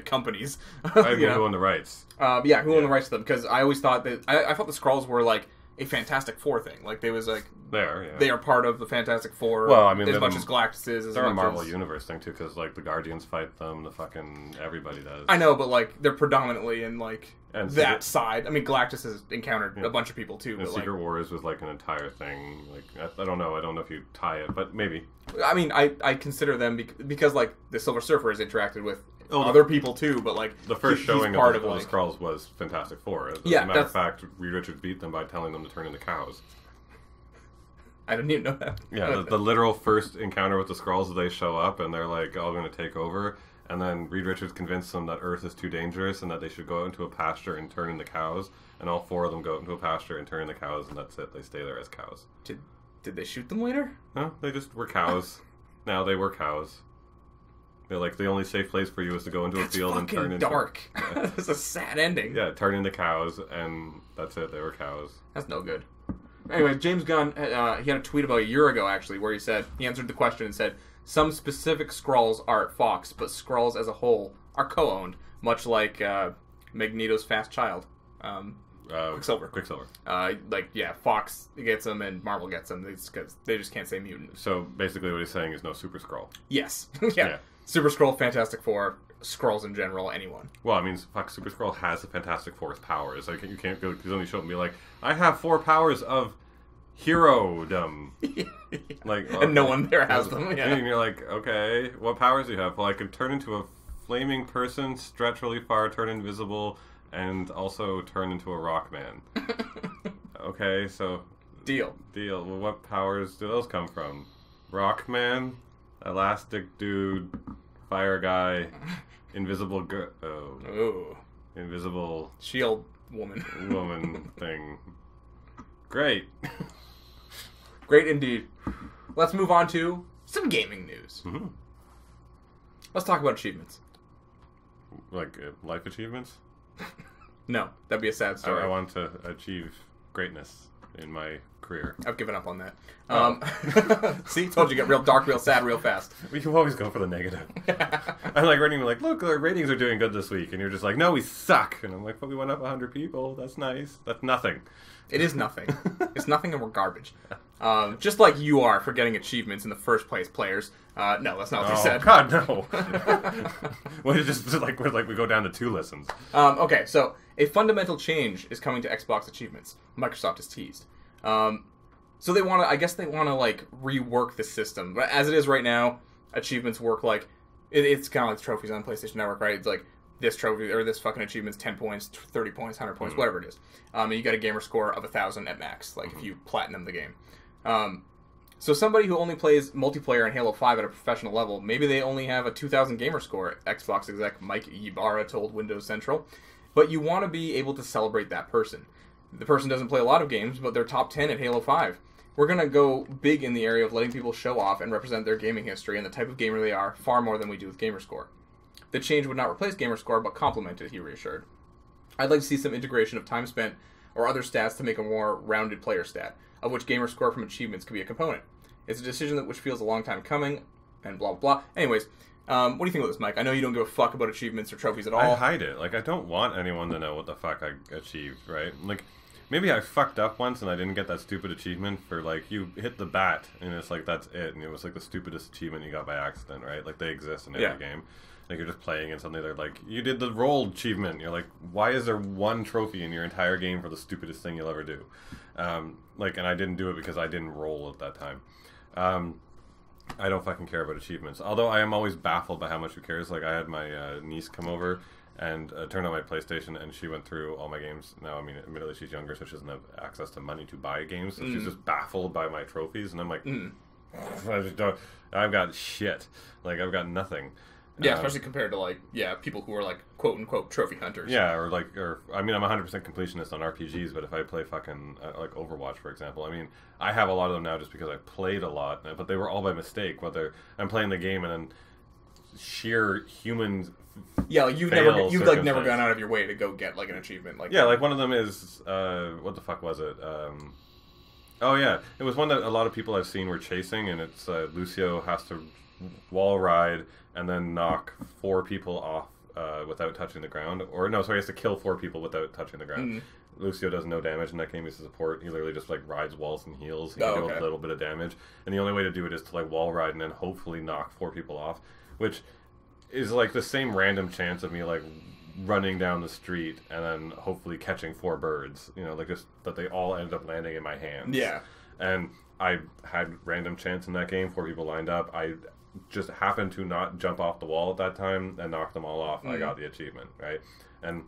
companies. Who owned the rights? Who owned the rights to them? Because I always thought that I thought the Skrulls were like a Fantastic Four thing. Like they was like they are part of the Fantastic Four. Well, I mean, as much as Galactus is. They're a Marvel Universe thing too, because like the Guardians fight them, the fucking everybody does. I know, but like they're predominantly in like and that side. I mean, Galactus has encountered a bunch of people too. And but Secret Wars was like an entire thing. Like I don't know if you tie it, but maybe. I mean, I consider them because like the Silver Surfer has interacted with other people too, but like the first showing of the Skrulls was Fantastic Four. As a matter of fact, Reed Richards beat them by telling them to turn into cows. I didn't even know that. Yeah, the literal first encounter with the Skrulls, they show up and they're like all going to take over, and then Reed Richards convinced them that Earth is too dangerous and that they should go out into a pasture and turn into cows, and all four of them go out into a pasture and turn into cows, and that's it. They stay there as cows. Did they shoot them later? No, they just were cows. Now they were cows. They're like, the only safe place for you is to go into a field and turn into... dark. That's a sad ending. Yeah, turn into cows, and that's it. They were cows. That's no good. Anyway, James Gunn, he had a tweet about a year ago, actually, where he answered the question and said, some specific Skrulls are at Fox, but Skrulls as a whole are co-owned, much like Magneto's fast child. Quicksilver. Fox gets them and Marvel gets them because they just can't say mutant. So basically what he's saying is no Super Skrull. Yes. yeah. Super Skrull, Fantastic Four, Skrulls in general, anyone. Well, I mean, fuck, Super Skrull has the Fantastic Four's powers. Like, you can't go, he's only show and be like, I have 4 powers of hero-dom. Like, and no one there has them. Yeah. And you're like, okay, what powers do you have? Well, I could turn into a flaming person, stretch really far, turn invisible, and also turn into a rock man. Okay, so... Deal. Well, what powers do those come from? Rock man, elastic dude, fire guy, invisible invisible... Shield woman. Woman thing. Great. Great indeed. Let's move on to some gaming news. Mm-hmm. Let's talk about achievements. Like life achievements? No, that'd be a sad story. I want to achieve greatness in my career. I've given up on that. See, told you, get real dark, real sad, real fast. We can always go for the negative. I'm like writing like, look, our ratings are doing good this week, and you're just like, no, we suck. And I'm like, but we went up 100 people. That's nice. That's nothing. It is nothing. It's nothing, and we're garbage. Just like you are for getting achievements in the first place, players. No, that's not what they said. God, no. Well, it's just like we go down to 2 listens. Okay, so a fundamental change is coming to Xbox achievements. Microsoft has teased. So they want to, I guess they want to like rework the system. But as it is right now, achievements work like, it's kind of like trophies on PlayStation Network, right? It's like this trophy or this fucking achievement's 10 points, 30 points, 100 points, whatever it is. And you got a gamer score of 1,000 at max, like if you platinum the game. So somebody who only plays multiplayer in Halo 5 at a professional level, maybe they only have a 2,000 gamer score, Xbox exec Mike Ybarra told Windows Central. But you want to be able to celebrate that person. The person doesn't play a lot of games, but they're top 10 at Halo 5. we're going to go big in the area of letting people show off and represent their gaming history and the type of gamer they are far more than we do with Gamerscore. The change would not replace Gamerscore, but complement it, he reassured. I'd like to see some integration of time spent or other stats to make a more rounded player stat, of which Gamerscore from achievements could be a component. It's a decision which feels a long time coming, and blah, blah, blah. Anyways, what do you think about this, Mike? I know you don't give a fuck about achievements or trophies at all. I hide it. Like, I don't want anyone to know what the fuck I achieved, right? Like, maybe I fucked up once and I didn't get that stupid achievement for, like, you hit the bat, and it's like, that's it, and it was, like, the stupidest achievement you got by accident, right? Like, they exist in every game. Like, you're just playing and suddenly they're like, you did the roll achievement. And you're like, why is there one trophy in your entire game for the stupidest thing you'll ever do? Like, and I didn't do it because I didn't roll at that time. I don't fucking care about achievements. Although I am always baffled by how much who cares. Like, I had my niece come over and turned on my PlayStation, and she went through all my games. Now, I mean, admittedly, she's younger, so she doesn't have access to money to buy games. So she's just baffled by my trophies, and I'm like, I've got shit. Like, I've got nothing. Yeah, especially compared to, like, people who are, like, quote-unquote trophy hunters. Yeah, I mean, I'm 100% completionist on RPGs, but if I play fucking, like, Overwatch, for example, I mean, I have a lot of them now just because I played a lot, but they were all by mistake, whether I'm playing the game and then sheer human yeah, like, you've never gone out of your way to go get, like, an achievement. Like, yeah, like, one of them is, what the fuck was it? Oh, yeah, it was one that a lot of people I've seen were chasing, and it's, Lucio has to wall ride and then knock 4 people off without touching the ground. Or, no, sorry, he has to kill 4 people without touching the ground. Lucio does no damage in that game. He's a support. He literally just, like, rides walls and heals. He can do a little bit of damage. And the only way to do it is to, like, wall ride and then hopefully knock 4 people off. Which is, like, the same random chance of me, like, running down the street and then hopefully catching 4 birds. You know, like, just that they all end up landing in my hands. Yeah. And I had random chance in that game. 4 people lined up. I just happened to not jump off the wall at that time and knock them all off. I got the achievement, right? And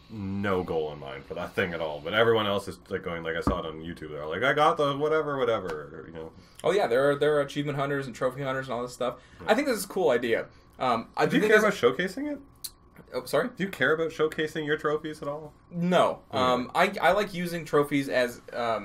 no goal in mind for that thing at all. But everyone else is like going, like I saw it on YouTube. They're like, I got the whatever, you know. Oh yeah, there are achievement hunters and trophy hunters and all this stuff. Yeah. I think this is a cool idea. Do you care about showcasing it? Oh, sorry? Do you care about showcasing your trophies at all? No. I like using trophies as... I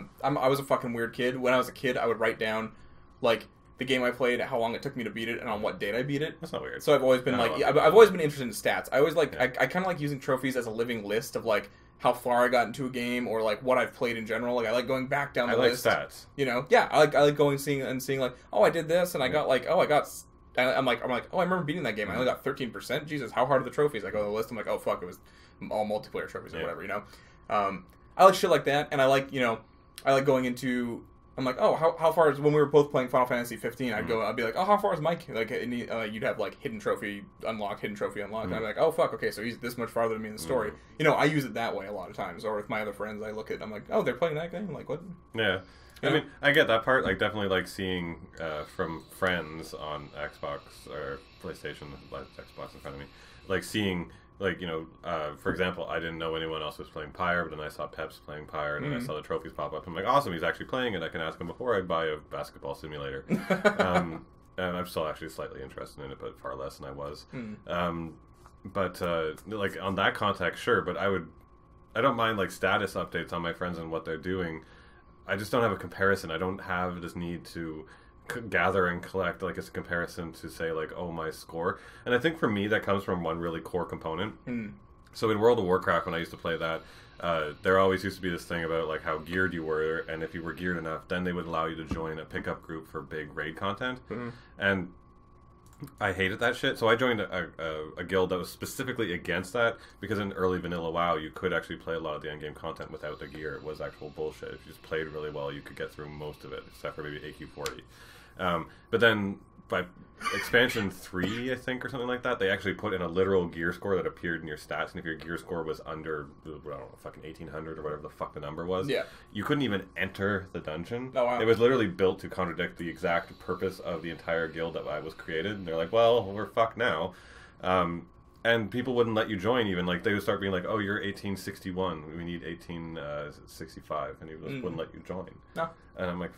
was a fucking weird kid. When I was a kid, I would write down, like, the game I played, how long it took me to beat it, and on what date I beat it. That's not weird. So I've always been, I've always been interested in stats. I always, like... I kind of like using trophies as a living list of, like, how far I got into a game, or, like, what I've played in general. Like, I like going back down the list. I like stats. You know? Yeah, I like going and seeing, like, oh, I did this, and I got, like, I'm like, oh, I remember beating that game. I only got 13%. Jesus, how hard are the trophies? I go to the list. I'm like, oh fuck, it was all multiplayer trophies or whatever, you know. I like shit like that, and I like going into. I'm like, oh, how far is when we were both playing Final Fantasy 15? I'd be like, oh, how far is Mike? Like, you'd have like hidden trophy unlocked, and I'd be like, oh fuck, okay, so he's this much farther than me in the story. You know, I use it that way a lot of times, or with my other friends, I look at, I'm like, oh, they're playing that game. I'm like, what? Yeah. I mean, I get that part. Like, definitely like seeing from friends on Xbox or PlayStation, like Xbox in front of me, like seeing, like, you know, for example, I didn't know anyone else was playing Pyre, but then I saw Peps playing Pyre, and then I saw the trophies pop up. I'm like, awesome, he's actually playing it. I can ask him before I buy a basketball simulator. And I'm still actually slightly interested in it, but far less than I was. But like on that context, sure. But I don't mind like status updates on my friends and what they're doing. I just don't have a comparison. I don't have this need to gather and collect like as a comparison to say like, oh, my score. And I think for me that comes from one really core component. So in World of Warcraft, when I used to play that, there always used to be this thing about like how geared you were, and if you were geared enough, then they would allow you to join a pickup group for big raid content. And I hated that shit, so I joined a guild that was specifically against that, because in early vanilla WoW, you could actually play a lot of the endgame content without the gear. It was actual bullshit. If you just played really well, you could get through most of it, except for maybe AQ40. But then, by expansion 3, I think, or something like that, they actually put in a literal gear score that appeared in your stats, and if your gear score was under, I don't know, fucking 1800 or whatever the fuck the number was, you couldn't even enter the dungeon. Oh, wow. It was literally built to contradict the exact purpose of the entire guild that was created, and they're like, well, we're fucked now. And people wouldn't let you join even. Like, they would start being like, oh, you're 1861, we need 1865, and he just wouldn't let you join. No. And I'm like,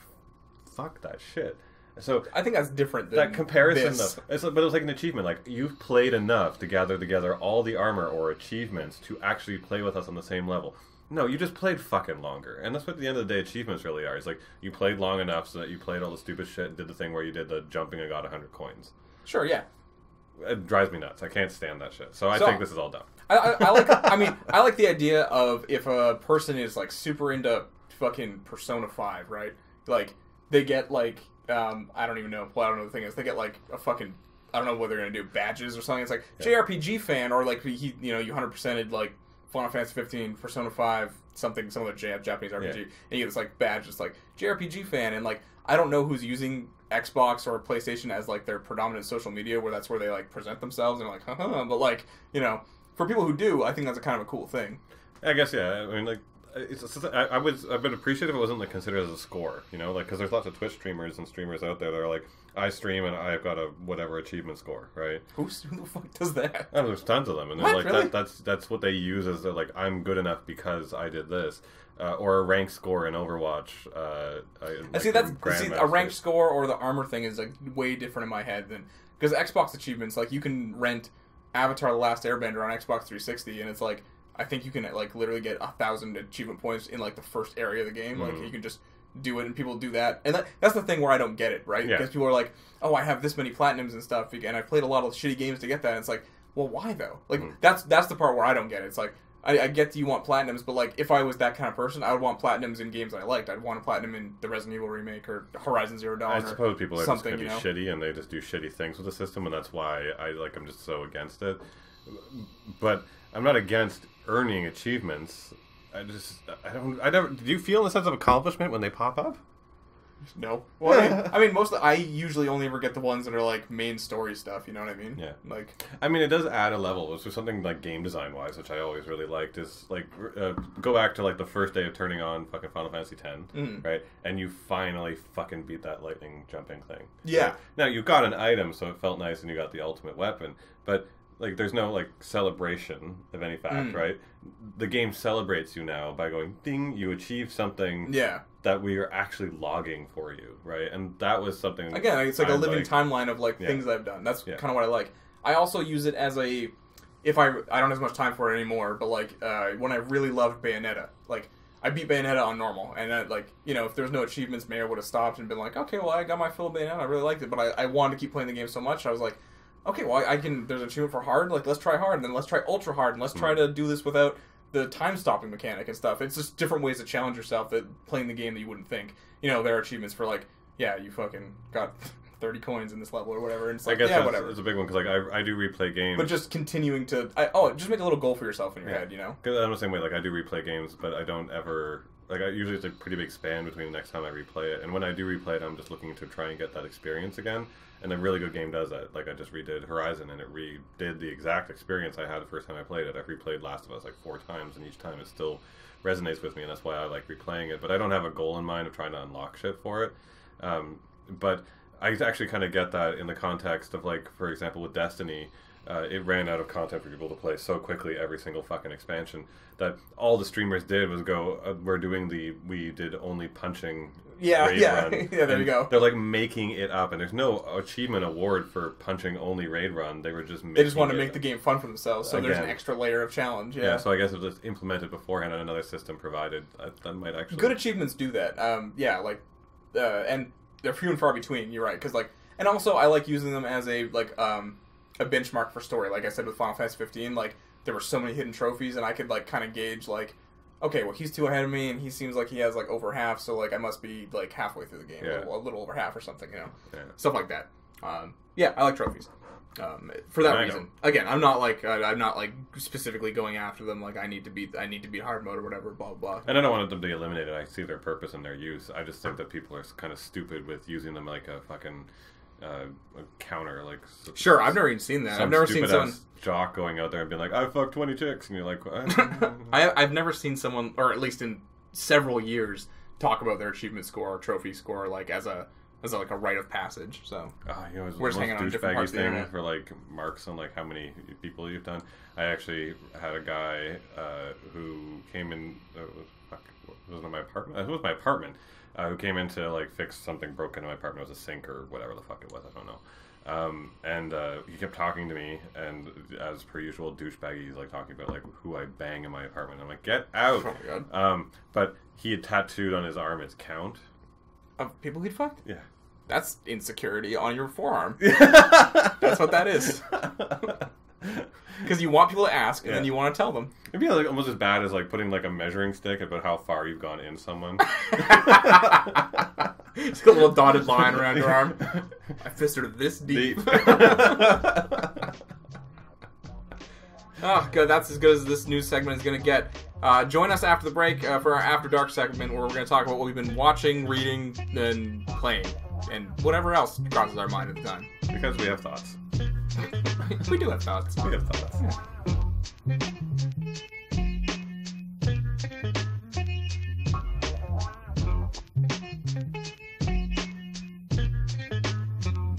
fuck that shit. So I think that's different than that comparison, this. Though. But it was like an achievement. Like, you've played enough to gather together all the armor or achievements to actually play with us on the same level. No, you just played fucking longer. And that's what at the end of the day achievements really are. It's like, you played long enough so that you played all the stupid shit and did the thing where you did the jumping and got 100 coins. Sure, yeah. It drives me nuts. I can't stand that shit. So I think this is all dumb. I like. I mean, I like the idea of if a person is like super into fucking Persona 5, right? Like they get like I don't even know. Well, I don't know what the thing is. They get like a fucking I don't know what they're gonna do, badges or something. It's like JRPG fan, or like you 100%ed like Final Fantasy 15, Persona 5, something, some other Japanese RPG, and you get this like badge, it's like JRPG fan, and like I don't know who's using Xbox or PlayStation as like their predominant social media, where that's where they like present themselves and like, haha. But like for people who do, I think that's a kind of a cool thing. I guess I mean like. I would appreciate if it wasn't like considered as a score, like because there's lots of Twitch streamers and streamers out there that are like, I stream and I've got a whatever achievement score, right? Who the fuck does that? Oh, there's tons of them, and they're like really? that's what they use as they're like, I'm good enough because I did this, or a rank score in Overwatch. I see a rank score or the armor thing is like way different in my head than because Xbox achievements, like you can rent Avatar: The Last Airbender on Xbox 360, and it's like. I think you can like literally get 1,000 achievement points in like the first area of the game. Like you can just do it, and people do that. And that's the thing where I don't get it, right? Because people are like, "Oh, I have this many platinums and stuff, and I played a lot of shitty games to get that." And it's like, well, why though? Like that's the part where I don't get it. It's like I get that you want platinums, but like if I was that kind of person, I would want platinums in games I liked. I'd want a platinum in the Resident Evil remake or Horizon Zero Dawn. I suppose people are just going to be shitty, and they just do shitty things with the system, and that's why I'm just so against it. But I'm not against earning achievements. I don't. Do you feel a sense of accomplishment when they pop up? No. Well, I mean, I usually only ever get the ones that are like main story stuff. You know what I mean? Yeah. Like, I mean, it does add a level. So something like game design wise, which I always really liked, is like go back to like the first day of turning on fucking Final Fantasy X, right? And you finally fucking beat that lightning jumping thing. Yeah. Right? Now you got an item, so it felt nice, and you got the ultimate weapon, but. Like, there's no, like, celebration of any fact, right? The game celebrates you now by going, ding, you achieved something that we are actually logging for you, right? And that was something... Again, it's like a living timeline of, like, things I've done. That's kind of what I like. I also use it as a... If I don't have as much time for it anymore, but, like, when I really loved Bayonetta, like... I beat Bayonetta on normal, and if there's no achievements, maybe I would have stopped and been like, okay, well, I got my fill of Bayonetta, I really liked it, but I wanted to keep playing the game so much, I was like... Okay, well, there's an achievement for hard, like, let's try hard, and then let's try ultra hard, and let's try to do this without the time-stopping mechanic and stuff. It's just different ways to challenge yourself that playing the game that you wouldn't think. There are achievements for, like, you fucking got 30 coins in this level or whatever, and it's like, whatever. It's a big one, because, like, I do replay games. But just continuing to... just make a little goal for yourself in your head, Because I'm the same way, like, I do replay games, but I don't ever... Like, usually it's a pretty big span between the next time I replay it, and when I do replay it, I'm just looking to try and get that experience again. And a really good game does that. Like, I just redid Horizon, and it redid the exact experience I had the first time I played it. I've replayed Last of Us like 4 times, and each time it still resonates with me, and that's why I like replaying it. But I don't have a goal in mind of trying to unlock shit for it. But I actually kind of get that in the context of, like, for example, with Destiny, it ran out of content for people to play so quickly every single fucking expansion that all the streamers did was go, we did only punching raid run. There you go. They're like making it up, and there's no achievement award for punching only raid run. They were just they just want to make the game fun for themselves, so there's an extra layer of challenge. Yeah, so I guess if it's implemented beforehand and another system provided, that might actually... Good achievements do that. And they're few and far between, you're right, because like... And also, I like using them as a benchmark for story. Like I said with Final Fantasy 15, like, there were so many hidden trophies, and I could, like, kind of gauge, like, okay, well, he's 2 ahead of me, and he seems like he has, like, over half, so, like, I must be, like, halfway through the game. A little over half or something, Stuff like that. I like trophies. For that reason. Again, I'm not specifically going after them, like, I need to beat hard mode or whatever, blah, blah, blah. And I don't want them to be eliminated. I see their purpose and their use. I just think that people are kind of stupid with using them like a fucking... a counter, like... Sure, I've never even seen that. I've never seen someone... jock going out there and being like, I fucked 20 chicks, and you're like... I've never seen someone, or at least in several years, talk about their achievement score or trophy score, like, as a rite of passage, so... we're just hanging on different parts of the internet. For, like, marks on, like, how many people you've done. I actually had a guy who came in... was it my apartment? It was my apartment. Who came in to, like, fix something broken in my apartment. It was a sink or whatever the fuck it was. I don't know. And he kept talking to me, and as per usual, douchebaggy, he's like talking about like who I bang in my apartment. I'm like, get out! Oh my God. But he had tattooed on his arm his count. Of people he'd fucked? Yeah. That's insecurity on your forearm. That's what that is. Because you want people to ask, and then you want to tell them. It'd be like almost as bad as like putting like a measuring stick about how far you've gone in someone. Just a little dotted line around your arm. I fisted her this deep. Oh, good. That's as good as this news segment is going to get. Join us after the break for our After Dark segment, where we're going to talk about what we've been watching, reading, and playing, and whatever else crosses our mind at the time. Because we have thoughts. We do have thoughts. We have thoughts. Yeah.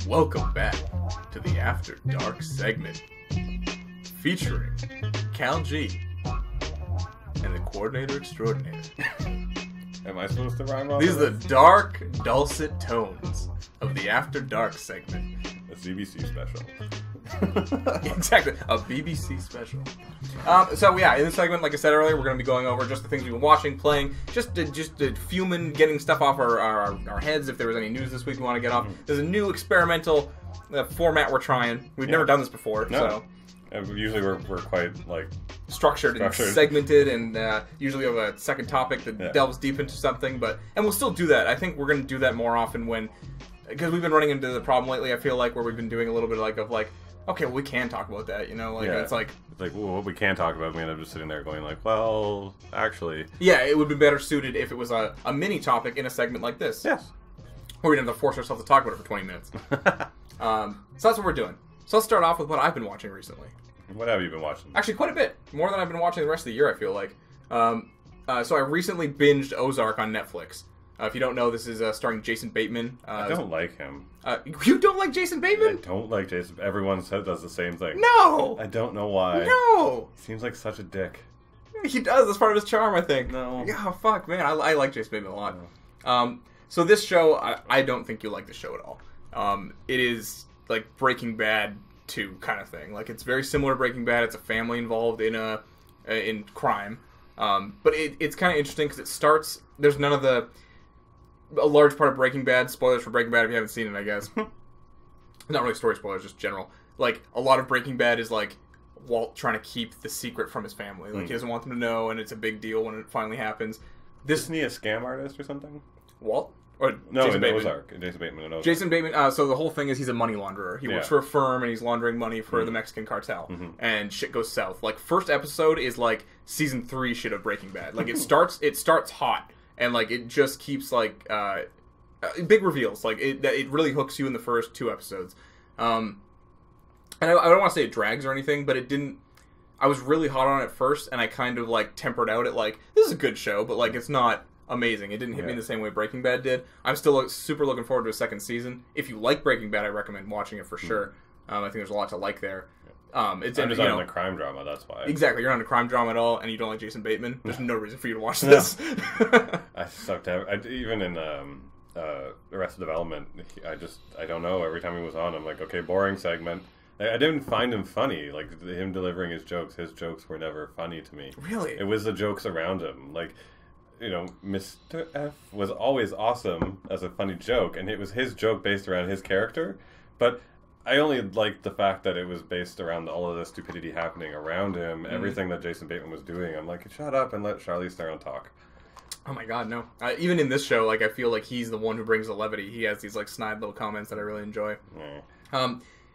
Welcome back to the After Dark segment, featuring Cal G and the Coordinator Extraordinaire. Am I supposed to rhyme off? These are the dark, dulcet tones of the After Dark segment. A CBC special. Exactly, a BBC special. So yeah, in this segment, like I said earlier, we're going to be going over just the things we've been watching, playing, just fuming, getting stuff off our heads. If there was any news this week we want to get off, there's a new experimental format we're trying. We've never done this before, so. Usually we're quite like structured and segmented, and usually we have a second topic that delves deep into something. And we'll still do that. I think we're going to do that more often because we've been running into the problem lately. I feel like where we've been doing a little bit of okay, well, we can talk about that, it's like well, what we can talk about. We end up just sitting there going like, well, actually, yeah, it would be better suited if it was a mini topic in a segment like this. Yes, where we didn't have to force ourselves to talk about it for 20 minutes. So that's what we're doing. So let's start off with what I've been watching recently. What have you been watching? Actually, quite a bit. More than I've been watching the rest of the year, I feel like. So I recently binged Ozark on Netflix. If you don't know, this is starring Jason Bateman. I don't like him. You don't like Jason Bateman? I don't like Jason. Everyone does the same thing. No! I don't know why. No! He seems like such a dick. He does. That's part of his charm, I think. No. Yeah, fuck, man. I like Jason Bateman a lot. No. So this show, I don't think you'll like this show at all. It is like Breaking Bad 2 kind of thing. Like, it's very similar to Breaking Bad. It's a family involved in crime. But it's kind of interesting because it starts... There's none of a large part of Breaking Bad, spoilers for Breaking Bad if you haven't seen it, I guess. Not really story spoilers, just general. Like, a lot of Breaking Bad is like Walt trying to keep the secret from his family. Like, he doesn't want them to know, and it's a big deal when it finally happens. Isn't he a scam artist or something? Walt? Or no, Jason Bateman. Ozark. Jason Bateman in Ozark. Jason Bateman, so the whole thing is he's a money launderer. He works for a firm, and he's laundering money for the Mexican cartel. And shit goes south. Like, first episode is like season 3 shit of Breaking Bad. Like, it starts hot. And, like, it just keeps, like, big reveals. Like, it really hooks you in the first 2 episodes. And I don't want to say it drags or anything, but it didn't... I was really hot on it first, and I kind of, like, tempered out it, like, this is a good show, but, like, it's not amazing. It didn't hit me the same way Breaking Bad did. I'm still super looking forward to a second season. If you like Breaking Bad, I recommend watching it for sure. I think there's a lot to like there. It's I'm just on a crime drama, that's why. Exactly, you're not a crime drama at all, and you don't like Jason Bateman. There's no reason for you to watch this. I sucked out. Even in Arrested Development, I don't know. Every time he was on, I'm like, okay, boring segment. I didn't find him funny. Like, him delivering his jokes were never funny to me. Really? It was the jokes around him. Like, Mr. F was always awesome as a funny joke, and it was his joke based around his character, but I only liked the fact that it was based around all of the stupidity happening around him, everything that Jason Bateman was doing. I'm like, shut up and let Charlize Theron talk. Oh my god, no. Even in this show, like, I feel like he's the one who brings the levity. He has these, like, snide little comments that I really enjoy.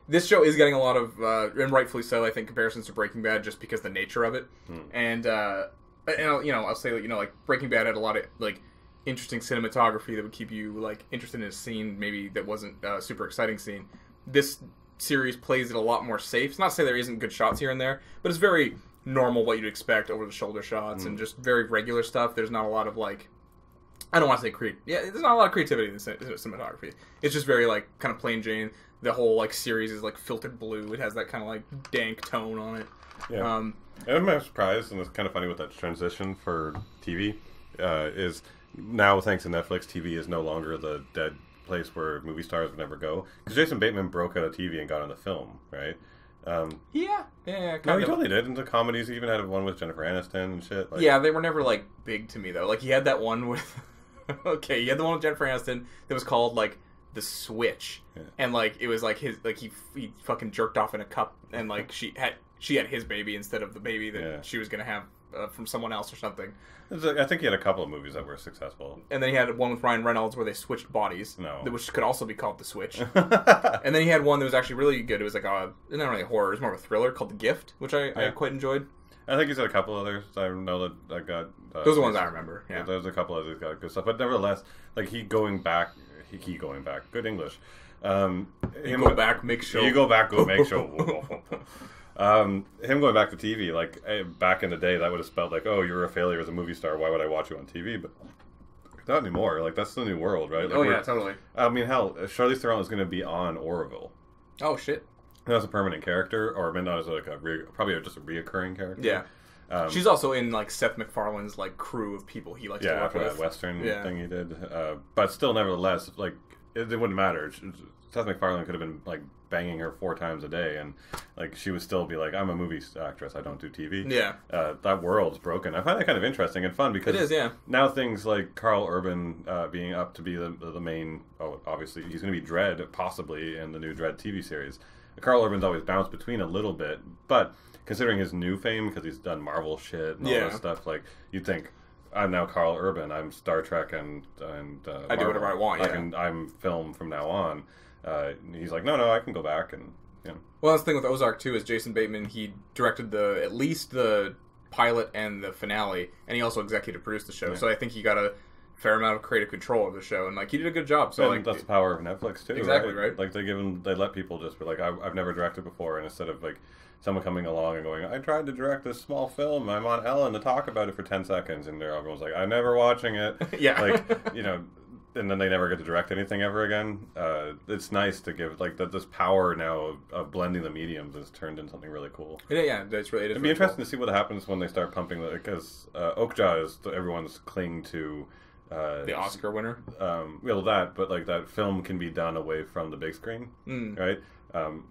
This show is getting a lot of, and rightfully so, I think, comparisons to Breaking Bad just because of the nature of it. And I'll say, like, Breaking Bad had a lot of, like, interesting cinematography that would keep you, like, interested in a scene maybe that wasn't a super exciting scene. This series plays it a lot more safe. It's not to say there isn't good shots here and there, but it's very normal what you'd expect, over-the-shoulder shots and just very regular stuff. There's not a lot of, like... I don't want to say there's not a lot of creativity in the cinematography. It's just very, like, kind of plain Jane. The whole, like, series is, like, filtered blue. It has that kind of, like, dank tone on it. Yeah. I'm surprised, and it's kind of funny with that transition for TV, is now, thanks to Netflix, TV is no longer the dead place where movie stars would never go. Because Jason Bateman broke out of TV and got into film, right? Yeah. No, he totally did. Into comedies, he even had one with Jennifer Aniston and shit. Like, yeah, they were never like big to me though. Like he had that one with, he had the one with Jennifer Aniston that was called like The Switch, and like it was like his like he fucking jerked off in a cup, and like she had his baby instead of the baby that she was gonna have from someone else or something. I think he had a couple of movies that were successful. And then he had one with Ryan Reynolds where they switched bodies, which could also be called The Switch. And then he had one that was actually really good. It was like not really a horror, it was more of a thriller called The Gift, which I quite enjoyed. I think he's had a couple others. I know that I got... those are the ones I remember, yeah. There's a couple others that got good stuff. But nevertheless, like he going back, good English. You go back, make show. You go back, go make show. Him going back to TV, like back in the day, that would have spelled like, oh, you're a failure as a movie star. Why would I watch you on TV? But not anymore. Like that's the new world, right? Like, yeah, totally. I mean, hell, Charlize Theron is going to be on Orville. Oh shit! As a permanent character, or not as like probably just a reoccurring character. Yeah. She's also in like Seth MacFarlane's like crew of people he likes to work after with. that Western thing he did. But still, nevertheless, like it wouldn't matter. Seth MacFarlane could have been like banging her 4 times a day, and like she would still be like, I'm a movie actress, I don't do TV. Yeah. That world's broken. I find that kind of interesting and fun because it is, yeah. Now things like Carl Urban being up to be the main, obviously he's going to be Dredd possibly in the new Dredd TV series. Carl Urban's always bounced between a little bit, but considering his new fame, because he's done Marvel shit and all that stuff, like you'd think, I'm now Carl Urban, I'm Star Trek and I do whatever I want, I'm film from now on. He's like, no, I can go back and, you know. Well, that's the thing with Ozark too is Jason Bateman. He directed at least the pilot and the finale, and he also executive produced the show. Yeah. So I think he got a fair amount of creative control of the show, and like he did a good job. So and that's the power of Netflix too. Exactly right. Like they let people just be like, I've never directed before, and instead of like someone coming along and going, I tried to direct this small film, I'm on Ellen to talk about it for 10 seconds, and everyone's like, I'm never watching it. Yeah, like and then they never get to direct anything ever again. It's nice to give like this power now of blending the mediums has turned into something really cool. Yeah, that's really. It'd be interesting to see what happens when they start pumping because Oakjaw is everyone's cling to. The Oscar winner. But like that film can be done away from the big screen, right?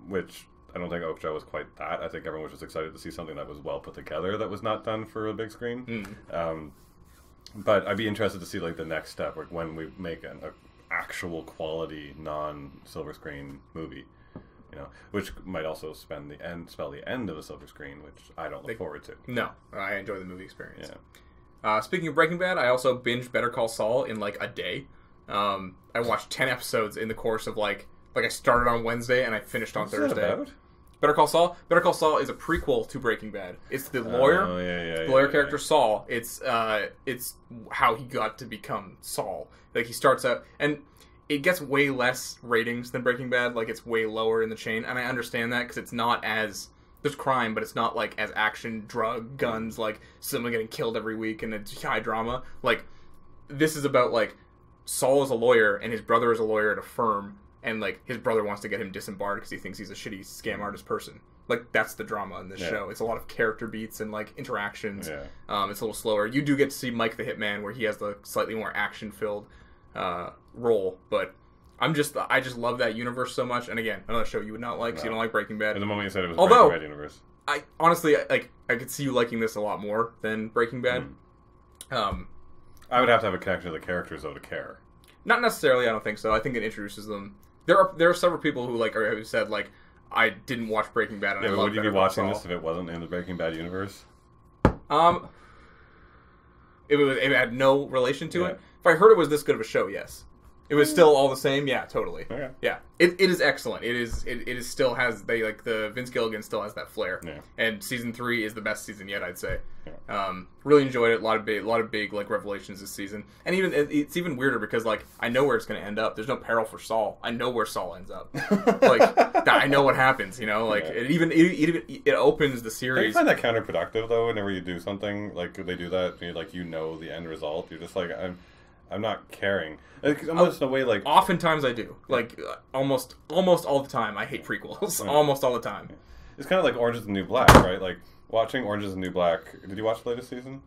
Which I don't think Oakjaw was quite that. I think everyone was just excited to see something that was well put together that was not done for a big screen. But I'd be interested to see like the next step, like when we make an actual quality non-silver screen movie, which might also spell the end of the silver screen, which I don't look forward to. No, I enjoy the movie experience. Yeah. Speaking of Breaking Bad, I also binged Better Call Saul in like a day. I watched 10 episodes in the course of like I started on Wednesday and I finished on Thursday. What's that about? Better Call Saul. Better Call Saul is a prequel to Breaking Bad. It's the lawyer, the lawyer character Saul. It's how he got to become Saul. Like he starts out, and it gets way less ratings than Breaking Bad. Like it's way lower in the chain, and I understand that because it's not as there's crime, but it's not like as action, drug, guns, like someone getting killed every week, and it's high drama. Like this is about like Saul is a lawyer and his brother is a lawyer at a firm. And, like, his brother wants to get him disembarred because he thinks he's a shitty scam artist person. Like, that's the drama in this show. It's a lot of character beats and, like, interactions. Yeah. It's a little slower. You do get to see Mike the Hitman, where he has the slightly more action-filled role. But I just love that universe so much. And, again, another show you would not like, because you don't like Breaking Bad. In the moment you said it was Breaking Bad universe. I honestly, I could see you liking this a lot more than Breaking Bad. I would have to have a connection to the characters, though, to care. Not necessarily, I don't think so. I think it introduces them. There are several people who who said like I didn't watch Breaking Bad and I love would you be watching this if it wasn't in the Breaking Bad universe? It had no relation to it. If I heard it was this good of a show, yes. It was still all the same, yeah, totally. Okay. Yeah, it is excellent. It is still has the Vince Gilligan still has that flair. Yeah. And season 3 is the best season yet, I'd say. Yeah. Really enjoyed it. A lot of big like revelations this season, and it's even weirder because like I know where it's going to end up. There's no peril for Saul. I know where Saul ends up. Like I know what happens. Like it opens the series. Do you find that counterproductive though? Whenever you do something like they do that, you know the end result. You're just like I'm not caring. Almost in a way, like oftentimes I do. Like almost all the time, I hate prequels. Almost all the time. It's kind of like Orange is the New Black, right? Like watching Orange is the New Black. Did you watch the latest season?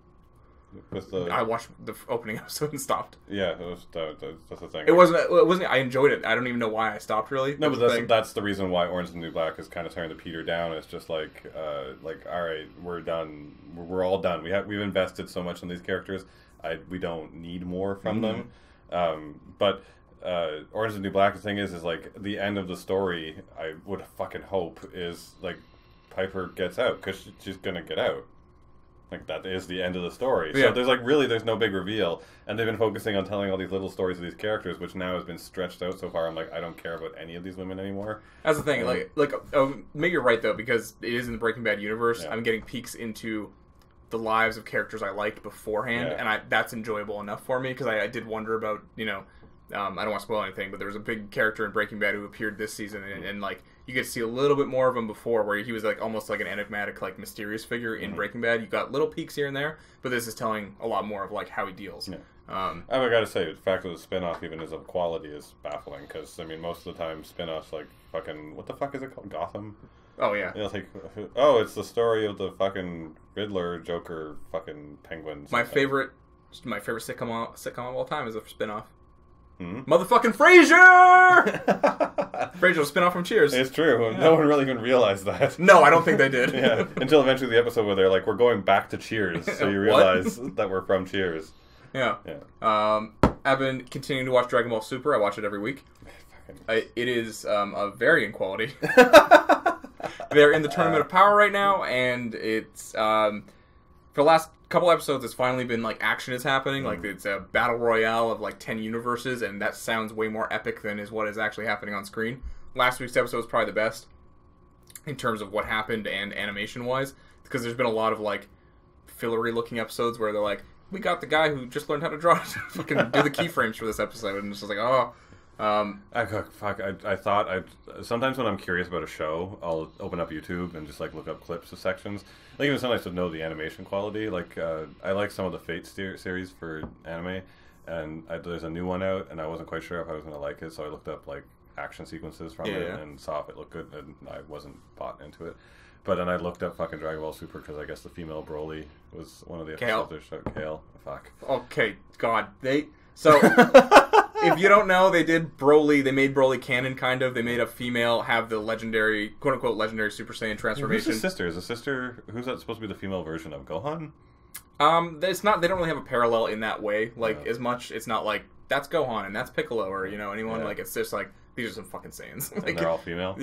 With the I watched the opening episode and stopped. Yeah, that's the thing. It wasn't. I enjoyed it. I don't even know why I stopped. Really. No, but that's the reason why Orange is the New Black is kind of starting to peter down. It's just like all right, we're done. We're all done. We've invested so much in these characters. We don't need more from them. But Orange is the New Black. The thing is like the end of the story. I would fucking hope is like Piper gets out because she's gonna get out. Like, that is the end of the story. Yeah. So there's no big reveal. And they've been focusing on telling all these little stories of these characters, which now has been stretched out so far. I'm like, I don't care about any of these women anymore. That's the thing. Maybe you're right, though, because it is in the Breaking Bad universe. Yeah. I'm getting peeks into the lives of characters I liked beforehand, and that's enjoyable enough for me, because I did wonder about, I don't want to spoil anything, but there was a big character in Breaking Bad who appeared this season, and like, you get to see a little bit more of him before, where he was like almost like an enigmatic, like mysterious figure in Breaking Bad. You got little peeks here and there, but this is telling a lot more of like how he deals. Yeah. I gotta say, the fact that the spin-off even is of quality is baffling, because I mean, most of the time spin-offs like fucking, what the fuck is it called, Gotham? Oh yeah. Like, it's the story of the fucking Riddler, Joker, fucking Penguin. My favorite sitcom of all time is a spin-off. Motherfucking Frasier! Frasier, a spin-off from Cheers. It's true. Yeah. No one really even realized that. No, I don't think they did. Yeah, until eventually the episode where they're like, we're going back to Cheers, so you realize that we're from Cheers. Yeah. I've been continuing to watch DragonBall Super. I watch it every week. It is a varying quality. They're in the Tournament of Power right now, and it's for the last couple episodes, it's finally been like action is happening. Like, it's a battle royale of like 10 universes, and that sounds way more epic than is what is actually happening on screen. Last week's episode was probably the best in terms of what happened and animation wise, because there's been a lot of like fillery looking episodes where they're like, we got the guy who just learned how to draw fucking do the keyframes for this episode, and it's just like, I thought sometimes when I'm curious about a show, I'll open up YouTube and just like look up clips of sections. Like, even sometimes to know the animation quality. Like, I like some of the Fate series for anime, and there's a new one out, and I wasn't quite sure if I was going to like it, so I looked up like action sequences from it and saw if it looked good, and I wasn't bought into it. But then I looked up fucking Dragon Ball Super because I guess the female Broly was one of the episodes. Kale. Fuck. Okay, God, So, if you don't know, they made Broly canon, kind of. They made a female have the legendary, quote-unquote, legendary Super Saiyan transformation. Who's the sister? Is the sister, who's that supposed to be the female version of Gohan? It's not, they don't really have a parallel in that way, as much. It's not like, that's Gohan and that's Piccolo or, anyone. Like, it's just like, these are some fucking Saiyans. Like, and they're all female?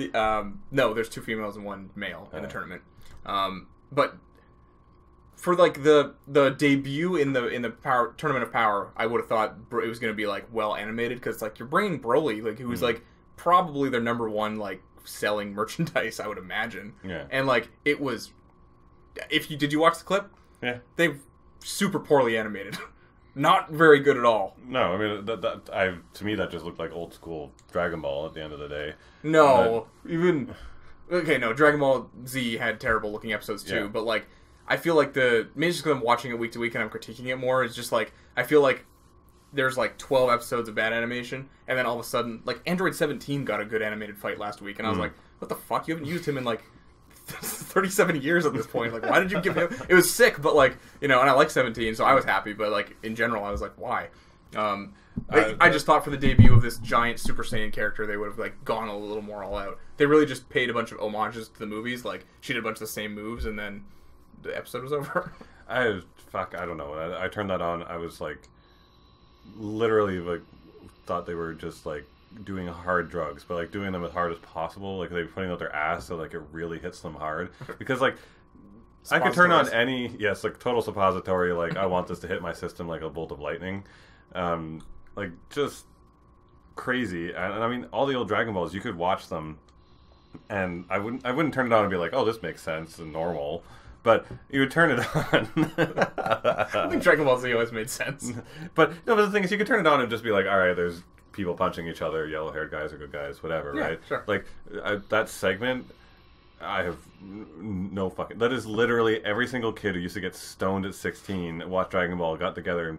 No, there's 2 females and 1 male in the tournament. But for like the debut in the Tournament of Power, I would have thought it was going to be like well animated, because like you're bringing Broly, like who's like probably their number 1 like selling merchandise, I would imagine. Yeah. And like it was, did you watch the clip? Yeah. They've super poorly animated. Not very good at all. No, I mean to me that just looked like old school Dragon Ball at the end of the day. No, Dragon Ball Z had terrible looking episodes too, but like, I feel like maybe just because I'm watching it week to week and I'm critiquing it more, it's just like, I feel like there's like 12 episodes of bad animation, and then all of a sudden, like, Android 17 got a good animated fight last week, and I was like, what the fuck? You haven't used him in like 37 years at this point. Like, why did you give him? It was sick, but like, and I like 17, so I was happy, but like, in general, I was like, why? I just thought for the debut of this giant Super Saiyan character, they would have like gone a little more all out. They really just paid a bunch of homages to the movies. Like, she did a bunch of the same moves, and then the episode was over. I don't know. When I turned that on, I was like, literally like, thought they were just like doing hard drugs, but like doing them as hard as possible. Like, they were putting out their ass so like it really hits them hard. Because like, I could turn on like total suppository. Like, I want this to hit my system like a bolt of lightning. Like, just crazy. And I mean, all the old Dragon Balls, you could watch them, and I wouldn't turn it on and be like, oh, this makes sense and normal. But you would turn it on. I think Dragon Ball Z always made sense. But the thing is, you could turn it on and just be like, all right, there's people punching each other, yellow-haired guys are good guys, whatever, right? Sure. Like, that segment, I have no fucking... That is literally every single kid who used to get stoned at 16, watched Dragon Ball, got together and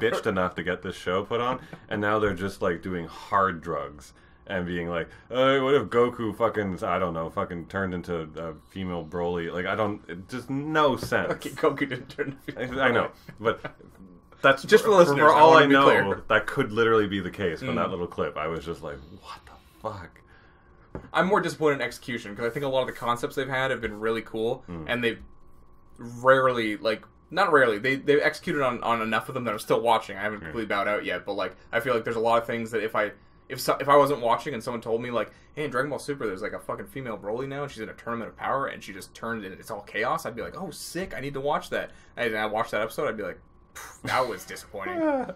bitched enough to get this show put on, and now they're just, like, doing hard drugs. and being like, what if Goku fucking turned into a female Broly? Like, it just no sense. Okay, Goku didn't turn into a female Broly. I know, but that's just for listeners. For all I know, clear. that could literally be the case from that little clip. I was just like, what the fuck? I'm more disappointed in execution because I think a lot of the concepts they've had have been really cool, and they've rarely, like, not rarely, they've executed on enough of them that I'm still watching. I haven't completely bowed out yet, but like, I feel like there's a lot of things that if I wasn't watching and someone told me like, hey, in Dragon Ball Super there's like a fucking female Broly now and she's in a tournament of power and she just turned and it's all chaos, I'd be like, oh sick, I need to watch that. And I watched that episode, I'd be like, that was disappointing.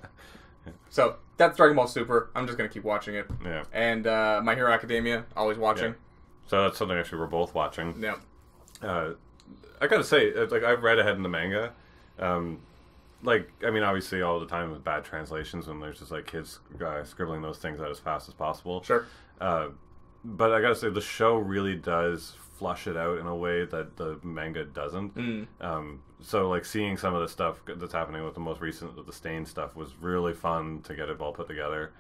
So that's Dragon Ball Super. I'm just gonna keep watching it. Yeah. And My Hero Academia, always watching. Yeah. So that's something actually we're both watching. Yeah. I gotta say, like, I've read ahead in the manga. Like, I mean, obviously all the time with bad translations when there's just like kids scribbling those things out as fast as possible. Sure. But I gotta say, the show really does flush it out in a way that the manga doesn't. So, like, seeing some of the stuff that's happening with the most recent, with the Stain stuff, was really fun to get it all put together.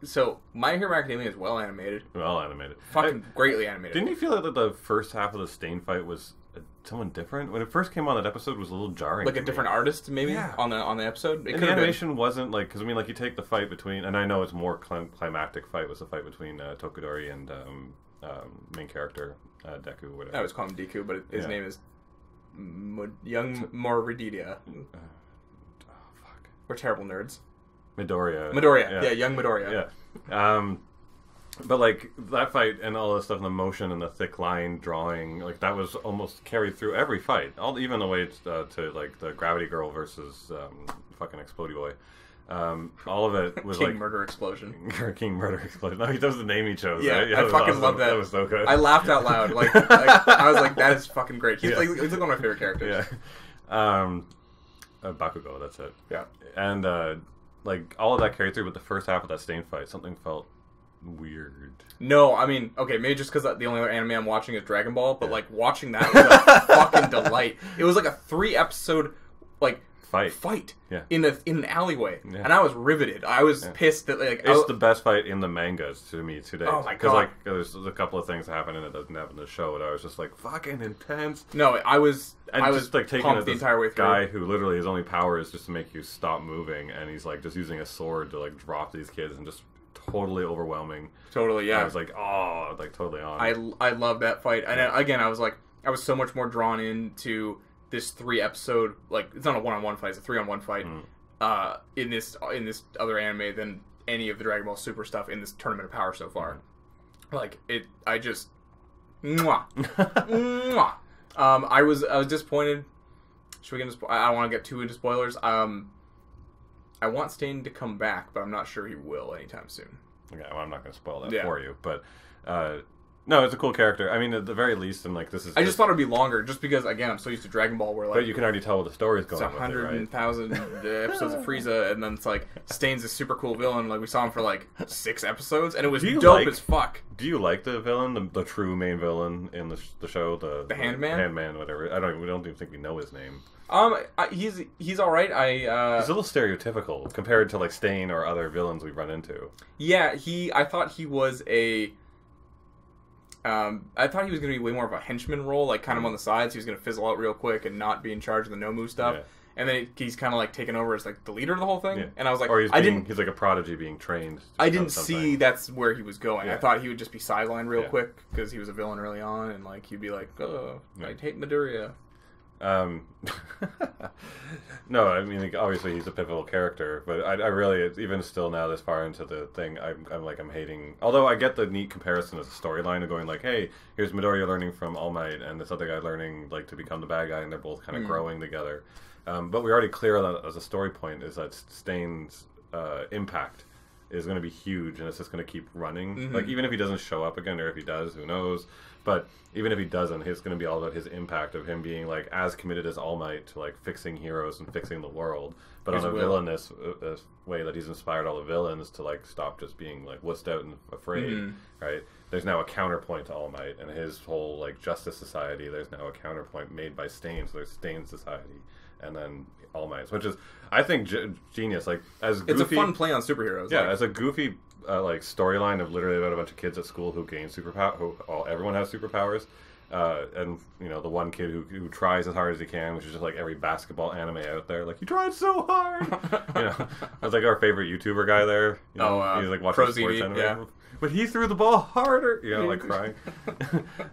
So, My Hero Academia is well animated. Well animated. Fucking greatly animated. Didn't you feel that the first half of the Stain fight was someone different? When it first came on, that episode was a little jarring. Like a different artist, maybe, on the episode? And the animation wasn't, like, because, I mean, like, you take the fight between, and I know it's more climactic fight, was the fight between Tokidori and main character, Deku, or whatever. I was calling him Deku, but his name is Young Moridia. Oh, fuck. We're terrible nerds. Midoriya. Yeah, young Midoriya. Yeah. But, like, that fight and all the stuff, and the motion and the thick line drawing, like, that was almost carried through every fight. Even the way to like, the Gravity Girl versus fucking Explodey Boy. All of it was King Murder Explosion. King Murder Explosion. No, that was the name he chose. Yeah, right? I fucking awesome. love that. That was so good. I laughed out loud. Like I was like, that is fucking great. He's like one of my favorite characters. Yeah. Bakugo, that's it. Yeah. And, like, all of that carried through, but the first half of that Stain fight, something felt weird. No, I mean, okay, maybe just because the only other anime I'm watching is Dragon Ball, but, like, watching that was a fucking delight. It was like a 3-episode, like, fight in an alleyway, and I was riveted. I was pissed that, like, it's the best fight in the mangas to me today. Oh my god! Because, like, there's a couple of things happening that doesn't happen in the show, and I was just like, fucking intense. No, I was just like taking pumped the entire way through. Guy who literally his only power is just to make you stop moving, and he's like just using a sword to like drop these kids and just totally overwhelming. Totally, yeah. I was like, oh, like totally on. I love that fight, and again, I was so much more drawn into this 3-episode, like, it's not a 1-on-1 fight, it's a 3-on-1 fight in this other anime than any of the Dragon Ball Super stuff in this Tournament of Power so far. Like, I just mwah. Mwah. I was disappointed. Should we get into I don't want to get too into spoilers. I want Stain to come back, but I'm not sure he will anytime soon. Okay, well, I'm not going to spoil that for you, but no, it's a cool character. I mean, at the very least, and like this is. I just thought it'd be longer, just because again, I'm so used to Dragon Ball, where like. But you can already tell what the story's going. It's 100,000 episodes of Frieza, and then it's like Stain's a super cool villain. Like we saw him for like 6 episodes, and it was dope as fuck. Do you like the villain, the true main villain in the show, the Handman? Handman, whatever. We don't even think we know his name. He's all right. He's a little stereotypical compared to like Stain or other villains we run into. Yeah, I thought he was a. I thought he was going to be way more of a henchman role, like kind of on the sides. He was going to fizzle out real quick and not be in charge of the Nomu stuff. Yeah. And then he's kind of like taken over as like the leader of the whole thing. Yeah. And I was like, he's like a prodigy being trained. I didn't see that's where he was going. Yeah. I thought he would just be sidelined real quick because he was a villain early on, and like he'd be like, "Oh, I hate Midoriya." No, I mean, like, obviously he's a pivotal character, but I really, even still now this far into the thing, I'm hating. Although I get the neat comparison as a storyline of going like, hey, here's Midoriya learning from All Might, and this other guy learning like to become the bad guy, and they're both kind of growing together. But we're already clear that as a story point is that Stain's impact is going to be huge, and it's just going to keep running. Mm-hmm. Like, even if he doesn't show up again, or if he does, who knows? But even if he doesn't, it's going to be all about his impact of him being like as committed as All Might to like fixing heroes and fixing the world, but on a villainous way that he's inspired all the villains to like stop just being like wussed out and afraid. Right? There's now a counterpoint to All Might and his whole like Justice Society. There's now a counterpoint made by Stain. So there's Stain Society, and then All Might's, which is I think genius. Like as goofy, it's a fun play on superheroes. Yeah, as a goofy like storyline of literally about a bunch of kids at school who gain superpower. Everyone has superpowers. And you know, the one kid who tries as hard as he can, which is just like every basketball anime out there. Like, you tried so hard. You know, that's like our favorite YouTuber guy there. You know, he's like watching sports anime. Yeah. But he threw the ball harder. You know, like crying.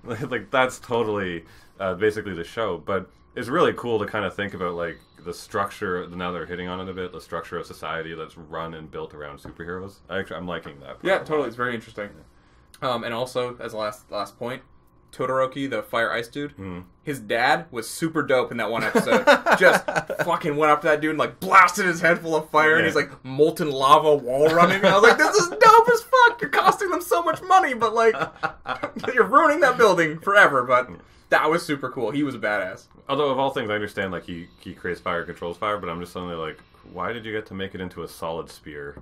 Like that's totally basically the show. But it's really cool to kind of think about like the structure. Now they're hitting on it a bit. The structure of society that's run and built around superheroes. I'm liking that. Yeah, totally. It's very interesting. And also, as a last point, Todoroki, the fire ice dude, his dad was super dope in that one episode. Just fucking went up to that dude and like blasted his head full of fire, and he's like molten lava wall running. And I was like, this is dope as fuck. You're costing them so much money, but like you're ruining that building forever. But that was super cool. He was a badass. Although of all things, I understand like he creates fire, controls fire, but I'm just suddenly like, why did you get to make it into a solid spear?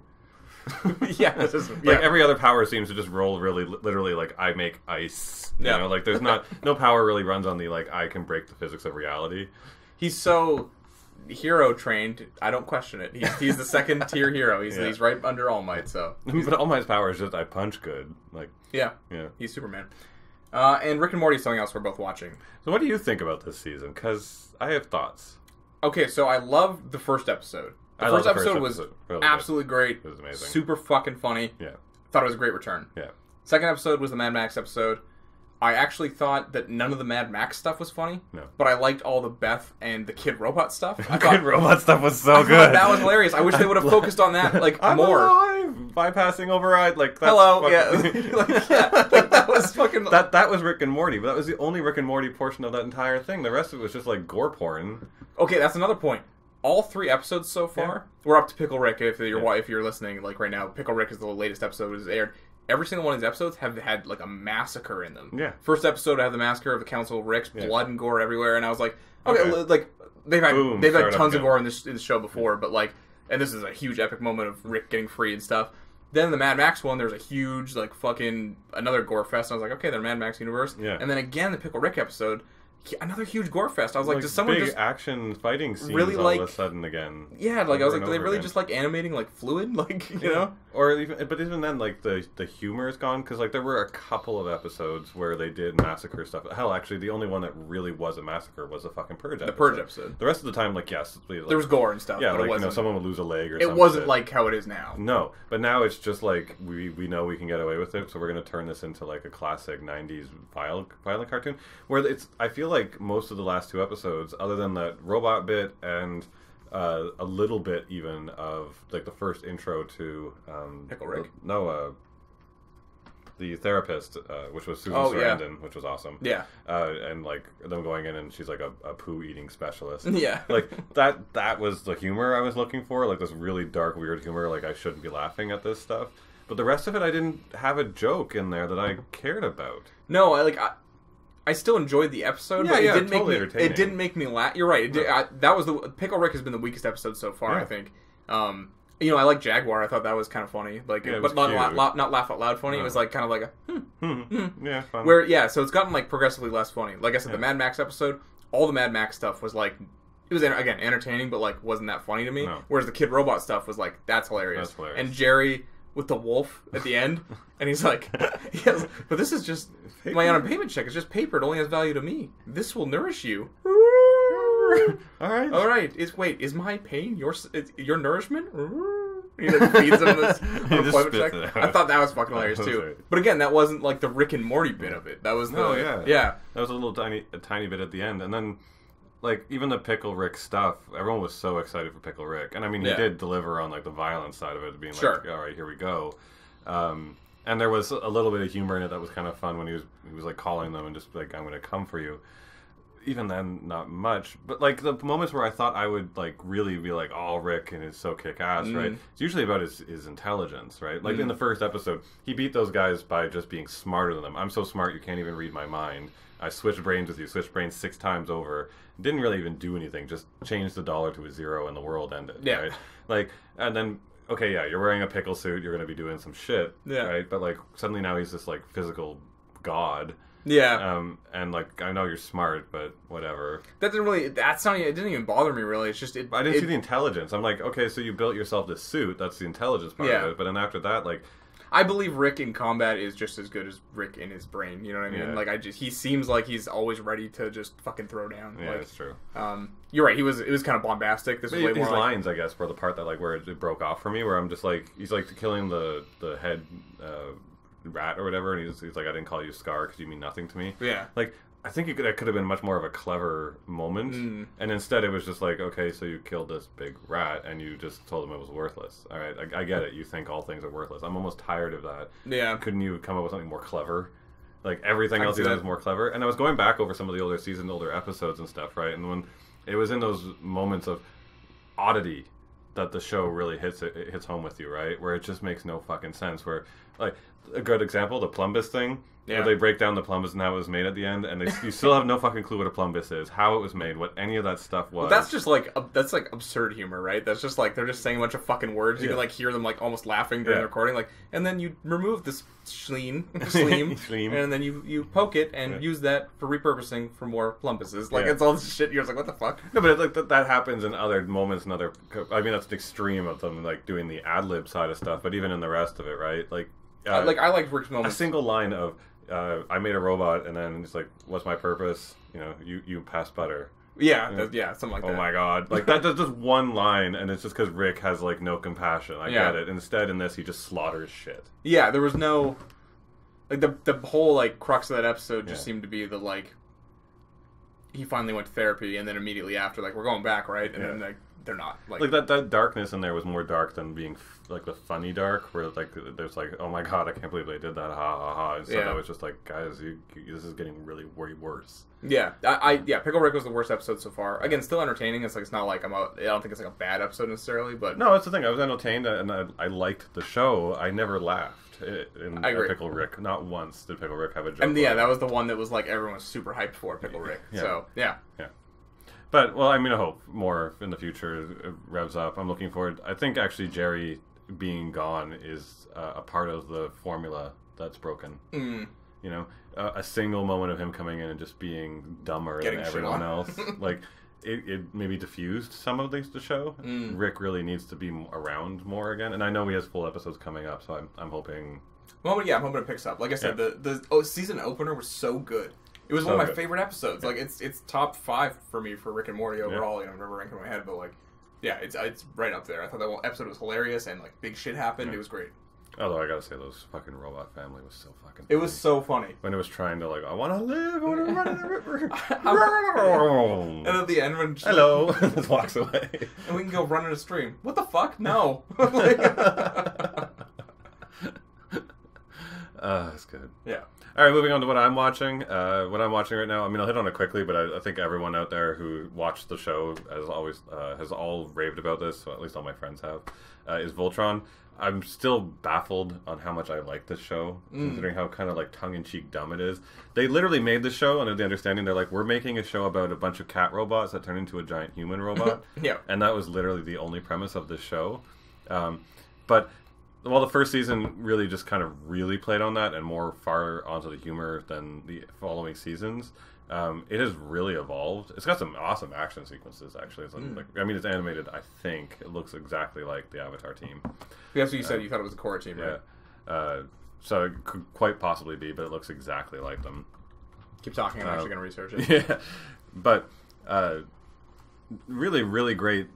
Every other power seems to just roll really literally like I make ice. You know, like there's no power really runs on the like I can break the physics of reality. He's so hero trained. I don't question it. He's the second tier hero. He's right under All Might. So, but All Might's power is just I punch good. Like yeah, he's Superman. And Rick and Morty is something else we're both watching. So what do you think about this season? Because I have thoughts. Okay, so I love the first episode. The first episode was really absolutely great. It was amazing. Super fucking funny. Yeah. Thought it was a great return. Yeah. Second episode was the Mad Max episode. I actually thought that none of the Mad Max stuff was funny. No. But I liked all the Beth and the Kid Robot stuff. The Kid Robot stuff was so good. That was hilarious. I wish they would have focused on that I'm more. Alive. Bypassing override. Like, that's hello. Fucking... that was fucking... That was Rick and Morty, but that was the only Rick and Morty portion of that entire thing. The rest of it was just like gore porn. Okay, that's another point. All 3 episodes so far, we're up to Pickle Rick. If you're listening, like right now, Pickle Rick is the latest episode is aired. Every single one of these episodes have had like a massacre in them. Yeah. First episode, I had the massacre of the Council of Ricks, blood and gore everywhere, and I was like, okay. Like they've had tons of gore in this show before, but like, and this is a huge epic moment of Rick getting free and stuff. Then the Mad Max one, there's a huge like fucking another gore fest. And I was like, okay, they're Mad Max universe. Yeah. And then again, the Pickle Rick episode. Another huge gore fest. I was like, does someone big just action fighting scenes really all of a sudden again? Yeah, like I was like, do they really just like animating like fluid, like you know? Or even then, like the humor is gone because like there were a couple of episodes where they did massacre stuff. Hell, actually, the only one that really was a massacre was the fucking Purge episode. The Purge episode. The rest of the time, like there was gore and stuff. Yeah, but like someone would lose a leg or something. It wasn't like how it is now. No, but now it's just like we know we can get away with it, so we're gonna turn this into like a classic '90s violent cartoon where I feel like most of the last 2 episodes, other than that robot bit and a little bit even of like the first intro to Pickle Rick. The therapist, which was Susan Sarandon, which was awesome. Yeah. And like them going in and she's like a poo eating specialist. Yeah. Like that was the humor I was looking for, like this really dark, weird humor. Like I shouldn't be laughing at this stuff. But the rest of it, I didn't have a joke in there that I cared about. No, I still enjoyed the episode, but it didn't make me laugh. You're right. That was Pickle Rick has been the weakest episode so far, I think. You know, I like Jaguar. I thought that was kind of funny, like, but not laugh out loud funny. No. It was like kind of like a yeah, fun. So it's gotten like progressively less funny. Like I said, the Mad Max episode, all the Mad Max stuff was like, it was again entertaining, but like wasn't that funny to me. No. Whereas the Kid Robot stuff was like, that's hilarious. And Jerry with the wolf at the end, and he's like, but this is just my unemployment check. It's just paper. It only has value to me. This will nourish you. All right. Is my pain your nourishment? He like feeds him this unemployment check. I thought that was fucking hilarious too. Right. But again, that wasn't like the Rick and Morty bit of it. That was That was a tiny bit at the end, and then like even the Pickle Rick stuff. Everyone was so excited for Pickle Rick, and I mean he did deliver on like the violence side of it, being like, all right, here we go. And there was a little bit of humor in it that was kind of fun when he was like calling them and just like, I'm going to come for you. Even then, not much. But like the moments where I thought I would like really be like, oh, Rick and is so kick ass, right? It's usually about his intelligence, right? Like in the first episode, he beat those guys by just being smarter than them. I'm so smart you can't even read my mind. I switched brains with you, switched brains 6 times over. Didn't really even do anything. Just changed the dollar to a zero and the world ended. Yeah. Right? Like, and then okay, yeah, you're wearing a pickle suit. You're going to be doing some shit, right? But like suddenly now he's this like physical god. Yeah. And like I know you're smart, but whatever. That didn't really. That's not. It didn't even bother me really. It's just. I didn't see the intelligence. I'm like, okay, so you built yourself this suit. That's the intelligence part of it. But then after that, like. I believe Rick in combat is just as good as Rick in his brain. You know what I mean? Yeah. Like he seems like he's always ready to just fucking throw down. Yeah, like, that's true. You're right. It was kind of bombastic. This was way These more lines, I guess, were the part that like where it broke off for me, where I'm just like, he's like killing the head rat or whatever, and he's like, I didn't call you Scar because you mean nothing to me. Yeah. Like, I think that could have been much more of a clever moment, and instead it was just like, okay, so you killed this big rat, and you just told him it was worthless. All right, I get it. You think all things are worthless. I'm almost tired of that. Yeah. Couldn't you come up with something more clever? Like, everything else he does is more clever. And I was going back over some of the older episodes and stuff, right? And when it was in those moments of oddity that the show really hits home with you, right? Where it just makes no fucking sense. Where, like, a good example, the Plumbus thing. Yeah. Where they break down the Plumbus and how it was made at the end, and you still have no fucking clue what a Plumbus is, how it was made, what any of that stuff was. Well, that's just like that's like absurd humor, right? That's just like they're just saying a bunch of fucking words. You can like hear them like almost laughing during the recording, like, and then you remove this sleem, and then you poke it and use that for repurposing for more Plumbuses. Like it's all this shit. You're just like, what the fuck? No, but like that happens in other moments, and other. I mean, that's the extreme of them, like doing the ad lib side of stuff. But even in the rest of it, right? Like I like Rick's moments. A single line of. I made a robot, and then it's like, what's my purpose? You know, you pass butter. Yeah, something like that. Oh my god. Like, that's just one line, and it's just because Rick has, like, no compassion. I get it. Instead, in this, he just slaughters shit. Yeah, there was no... Like, the whole, like, crux of that episode just seemed to be the, like... He finally went to therapy, and then immediately after, like, we're going back, right? And then, like, they're not. Like that darkness in there was more dark than being like the funny dark, where like there's like, oh my god, I can't believe they did that, ha ha ha. Instead, I was just like, guys, this is getting really way worse. Yeah, Pickle Rick was the worst episode so far. Again, still entertaining. It's like it's not like I don't think it's like a bad episode necessarily, but no, that's the thing. I was entertained and I liked the show. I never laughed in Pickle Rick. Not once did Pickle Rick have a joke. And that was the one that was like everyone was super hyped for Pickle Rick. Yeah. So yeah. But, well, I mean, I hope more in the future revs up. I'm looking forward. I think, actually, Jerry being gone is a part of the formula that's broken. You know, a single moment of him coming in and just being dumber than everyone else. Like, it maybe diffused some of the show. Rick really needs to be around more again. And I know he has full episodes coming up, so I'm hoping... Well, I'm hoping it picks up. Like I said, the season opener was so good. It was one of my favorite episodes. Like it's top 5 for me for Rick and Morty overall. You know, I remember ranking in my head, but like, it's right up there. I thought that one episode was hilarious and like big shit happened. It was great. Although I gotta say, those fucking robot family was so fucking funny. It was so funny when it was trying to like, I want to live, I want to run in the river. And at the end when hello, just walks away, and we can go run in a stream. What the fuck? No. That's good. Yeah. All right, moving on to what I'm watching. What I'm watching right now, I mean, I'll hit on it quickly, but I think everyone out there who watched the show has all raved about this, so at least all my friends have, is Voltron. I'm still baffled on how much I like this show, considering how kind of like tongue-in-cheek dumb it is. They literally made the show under the understanding they're like, we're making a show about a bunch of cat robots that turn into a giant human robot. And that was literally the only premise of this show. But... Well, the first season really just kind of really played on that and more far onto the humor than the following seasons. It has really evolved. It's got some awesome action sequences, actually. It's like, I mean, it's animated, I think. It looks exactly like the Avatar team. That's what you said. You thought it was the Korra team, right? Yeah. So it could quite possibly be, but it looks exactly like them. Keep talking. I'm actually going to research it. Yeah. But really, really great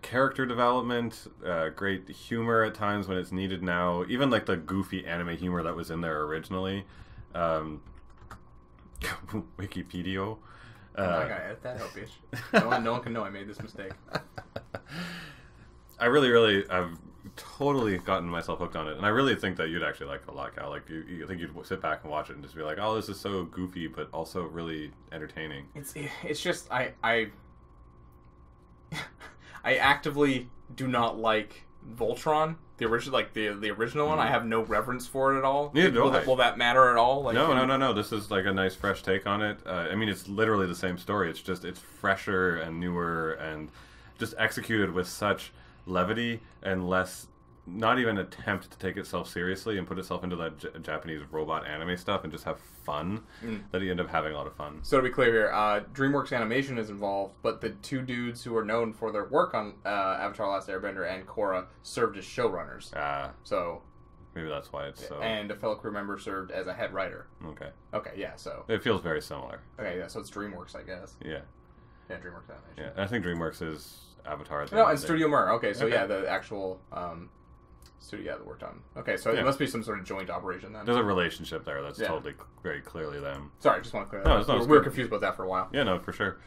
character development, great humor at times when it's needed now. Even like the goofy anime humor that was in there originally. Wikipedia. I gotta edit that out, bitch. No one can know I made this mistake. I've totally gotten myself hooked on it, and I really think that you'd actually like it a lot, Cal. Like, you think you'd sit back and watch it and just be like, oh, this is so goofy, but also really entertaining. It's just I actively do not like Voltron, the original, like the original one. I have no reverence for it at all. Neither do I. Will that matter at all? Like, no. This is like a nice fresh take on it. I mean, it's literally the same story. It's just it's fresher and newer and just executed with such levity and less. Not even attempt to take itself seriously and put itself into that Japanese robot anime stuff and just have fun, that you end up having a lot of fun. So to be clear here, DreamWorks Animation is involved, but the two dudes who are known for their work on Avatar: Last Airbender and Korra served as showrunners. So Maybe that's why it's so... And a fellow crew member served as a head writer. Okay. Okay, yeah, so... It feels very similar. Okay, yeah, so it's DreamWorks, I guess. Yeah. Yeah, DreamWorks Animation. Yeah, and I think DreamWorks is Avatar. No, and Studio Mir. Okay, so yeah, the actual studio that worked on. Okay, so it must be some sort of joint operation then. There's a relationship there that's totally, very clearly them. Sorry, I just want to clear that up. We were confused about that for a while. Yeah, no, for sure.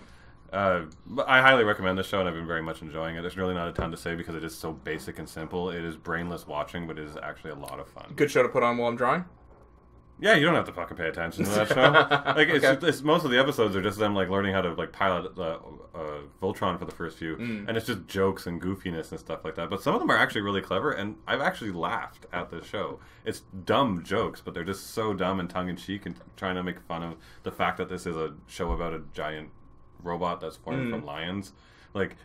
But I highly recommend this show, and I've been very much enjoying it. There's really not a ton to say because it is so basic and simple. It is brainless watching, but it is actually a lot of fun. Good show to put on while I'm drawing? Yeah, you don't have to fucking pay attention to that show. Like, it's most of the episodes are just them like learning how to like pilot Voltron for the first few, and it's just jokes and goofiness and stuff like that. But some of them are actually really clever, and I've actually laughed at this show. It's dumb jokes, but they're just so dumb and tongue in cheek, and trying to make fun of the fact that this is a show about a giant robot that's formed from lions. Like,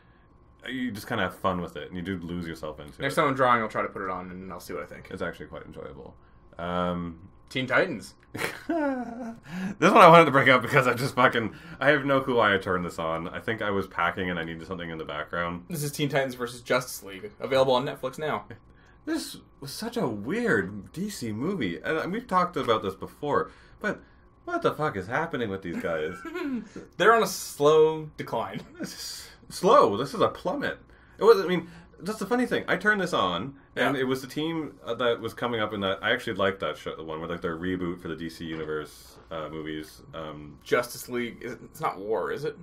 you just kind of have fun with it, and you do lose yourself into it. Next time I'm drawing, I'll try to put it on, and I'll see what I think. It's actually quite enjoyable. Teen Titans. This one I wanted to bring up because I have no clue why I turned this on. I think I was packing and I needed something in the background. This is Teen Titans versus Justice League, available on Netflix now. This was such a weird DC movie, and we've talked about this before, but what the fuck is happening with these guys? They're on a slow decline. This is slow. This is a plummet. It was. I mean, that's the funny thing. I turned this on, and it was the team that was coming up in that. I actually liked that show, the one with like their reboot for the DC Universe movies. Justice League. It's not War, is it?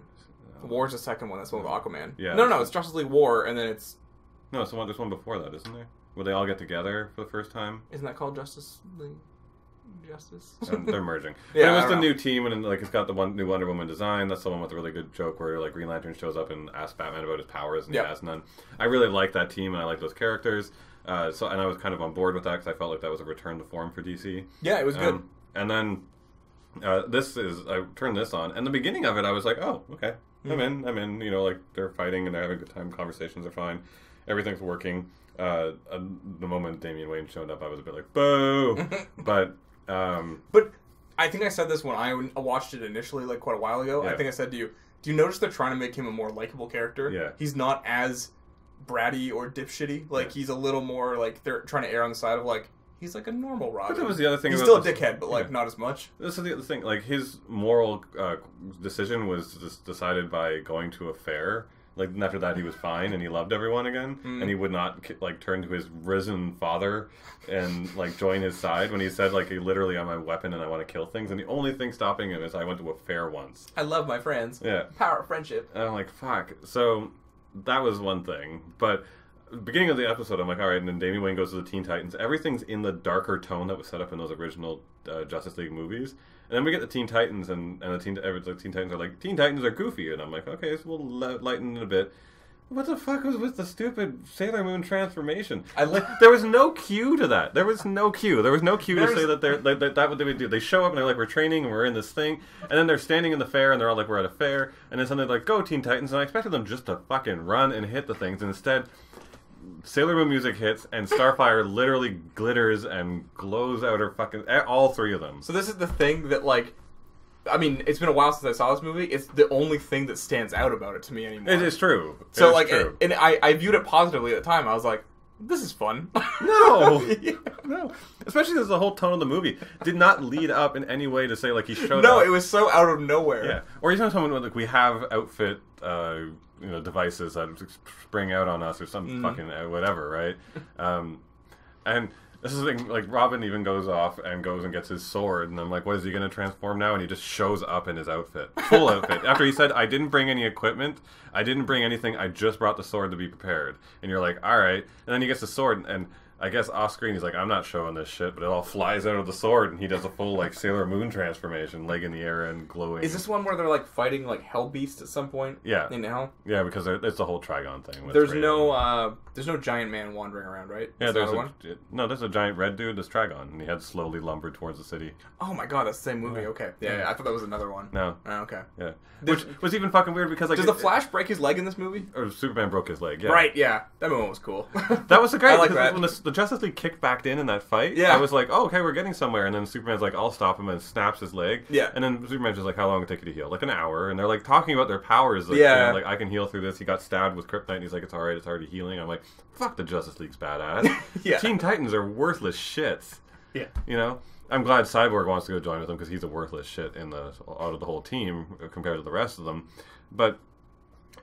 War's the second one. That's the one with Aquaman. Yeah. No, it's Justice League War, and then it's... No, it's the one. There's one before that, isn't there? Where they all get together for the first time. Isn't that called Justice League? Justice? They're merging. Yeah, but it was the new team, and like it's got the new Wonder Woman design. That's the one with a really good joke where like Green Lantern shows up and asks Batman about his powers, and he has none. I really like that team, and I like those characters. And I was kind of on board with that because I felt like that was a return to form for DC. Yeah, it was good. And then I turned this on, and the beginning of it, I was like, oh, okay, I'm in. You know, like they're fighting and they're having a good time. Conversations are fine. Everything's working. The moment Damian Wayne showed up, I was a bit like, boo. But I think I said this when I watched it initially, like quite a while ago. Yeah. I think I said to you, do you notice they're trying to make him a more likable character? Yeah. He's not as bratty or dipshitty. Like, he's a little more, like, they're trying to err on the side of, like, he's like a normal Robin. But that was the other thing. He's still a dickhead, but, like, not as much. This is the other thing. Like, his moral decision was just decided by going to a fair. Like, after that, he was fine, and he loved everyone again, and he would not, like, turn to his risen father and, like, join his side when he said, like, literally, I'm a weapon and I want to kill things, and the only thing stopping him is I went to a fair once. I love my friends. Yeah. Power of friendship. And I'm like, fuck. So, that was one thing, but beginning of the episode, I'm like, all right, and then Damian Wayne goes to the Teen Titans. Everything's in the darker tone that was set up in those original Justice League movies. And then we get the Teen Titans, and the Teen Titans are like, Teen Titans are goofy. And I'm like, okay, so we'll lighten it a bit. What the fuck was with the stupid Sailor Moon transformation? There was no cue to that. There was no cue. There was no cue to say that that what they would do. They show up and they're like, we're training and we're in this thing. And then they're standing in the fair and they're all like, we're at a fair. And then suddenly they're like, go Teen Titans. And I expected them just to fucking run and hit the things. And instead, Sailor Moon music hits and Starfire literally glitters and glows out her fucking... all three of them. So this is the thing that, like... I mean, it's been a while since I saw this movie. It's the only thing that stands out about it to me anymore. It is true. So, like, true. And I viewed it positively at the time. I was like, this is fun. No. No. Especially as the whole tone of the movie did not lead up in any way to say, like, he showed up. No, it was so out of nowhere. Yeah. Or even someone, like, we have outfit, devices that spring out on us or some fucking whatever, right? And... this is the thing, like, Robin even goes off and goes and gets his sword, and I'm like, what, is he going to transform now? And he just shows up in his outfit. Full outfit. After he said, I didn't bring any equipment, I didn't bring anything, I just brought the sword to be prepared. And you're like, alright. And then he gets the sword, and I guess off screen he's like, I'm not showing this shit, but it all flies out of the sword, and he does a full, like, Sailor Moon transformation, leg in the air and glowing. Is this one where they're, like, fighting, like, Hell Beast at some point? Yeah. In Hell? Yeah, because it's the whole Trigon thing. There's no giant man wandering around, right? Yeah, there's a giant red dude that's Trigon, and he had slowly lumbered towards the city. Oh my god, that's the same movie, okay. Yeah, I thought that was another one. No. Oh, okay. Yeah. Which was even fucking weird because, like... Does the Flash break his leg in this movie? Or Superman broke his leg, yeah. Right, yeah. That moment was cool. That was great. I like that. When the Justice League kicked back in that fight, Yeah. I was like, oh, okay, we're getting somewhere. And then Superman's like, I'll stop him, and snaps his leg. Yeah. And then Superman's just like, how long would it take you to heal? Like an hour. And they're like talking about their powers. Like, Yeah. like, I can heal through this. He got stabbed with kryptonite, and he's like, it's alright, it's already healing. I'm like, fuck, the Justice League's badass. Yeah. Teen Titans are worthless shits. Yeah. You know? I'm glad Cyborg wants to go join with them because he's a worthless shit out of the whole team compared to the rest of them. But,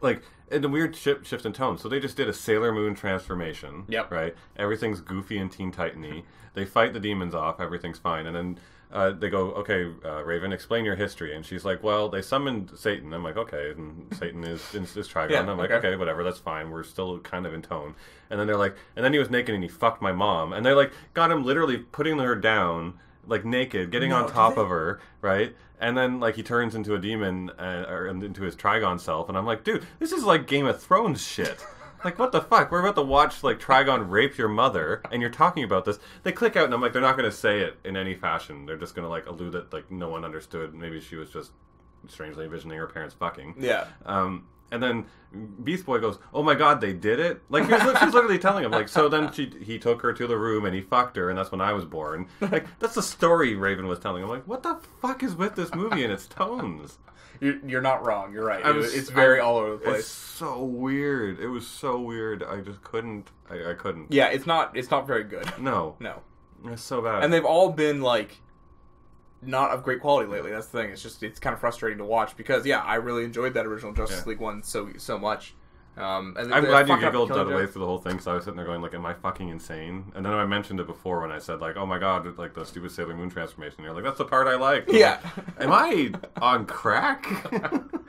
like, and a weird shift in tone. So they just did a Sailor Moon transformation. Yep. Right? Everything's goofy and Teen Titan-y. They fight the demons off. Everything's fine. And then they go, okay, Raven, explain your history. And she's like, well, they summoned Satan. I'm like, okay. And Satan is Trigon. Yeah, I'm like, okay, whatever. That's fine. We're still kind of in tone. And then they're like, and then he was naked and he fucked my mom. And they, like, got him literally putting her down, like, naked, getting on top of her, right? And then, like, he turns into a demon, or into his Trigon self, and I'm like, dude, this is like Game of Thrones shit. Like, what the fuck? We're about to watch, like, Trigon rape your mother, and you're talking about this. They click out, and I'm like, they're not going to say it in any fashion. They're just going to, like, allude that, like, no one understood. Maybe she was just strangely envisioning her parents fucking. Yeah. And then Beast Boy goes, oh my god, they did it? Like, she's literally telling him, like, so then he took her to the room and he fucked her, and that's when I was born. Like, that's the story Raven was telling. I'm like, what the fuck is with this movie and its tones? You're not wrong. You're right. It's very all over the place. It's so weird. It was so weird. I just couldn't. I couldn't. Yeah, it's not very good. No. It's so bad. And they've all been, like, not of great quality lately. That's the thing. It's kind of frustrating to watch because, yeah, I really enjoyed that original Justice League one so much. And I'm glad you giggled that way through the whole thing, because I was sitting there going, like, am I fucking insane? And then I mentioned it before when I said, like, oh my god, like, the stupid Sailor Moon transformation. You're like, that's the part I like. Yeah. Like, am I on crack?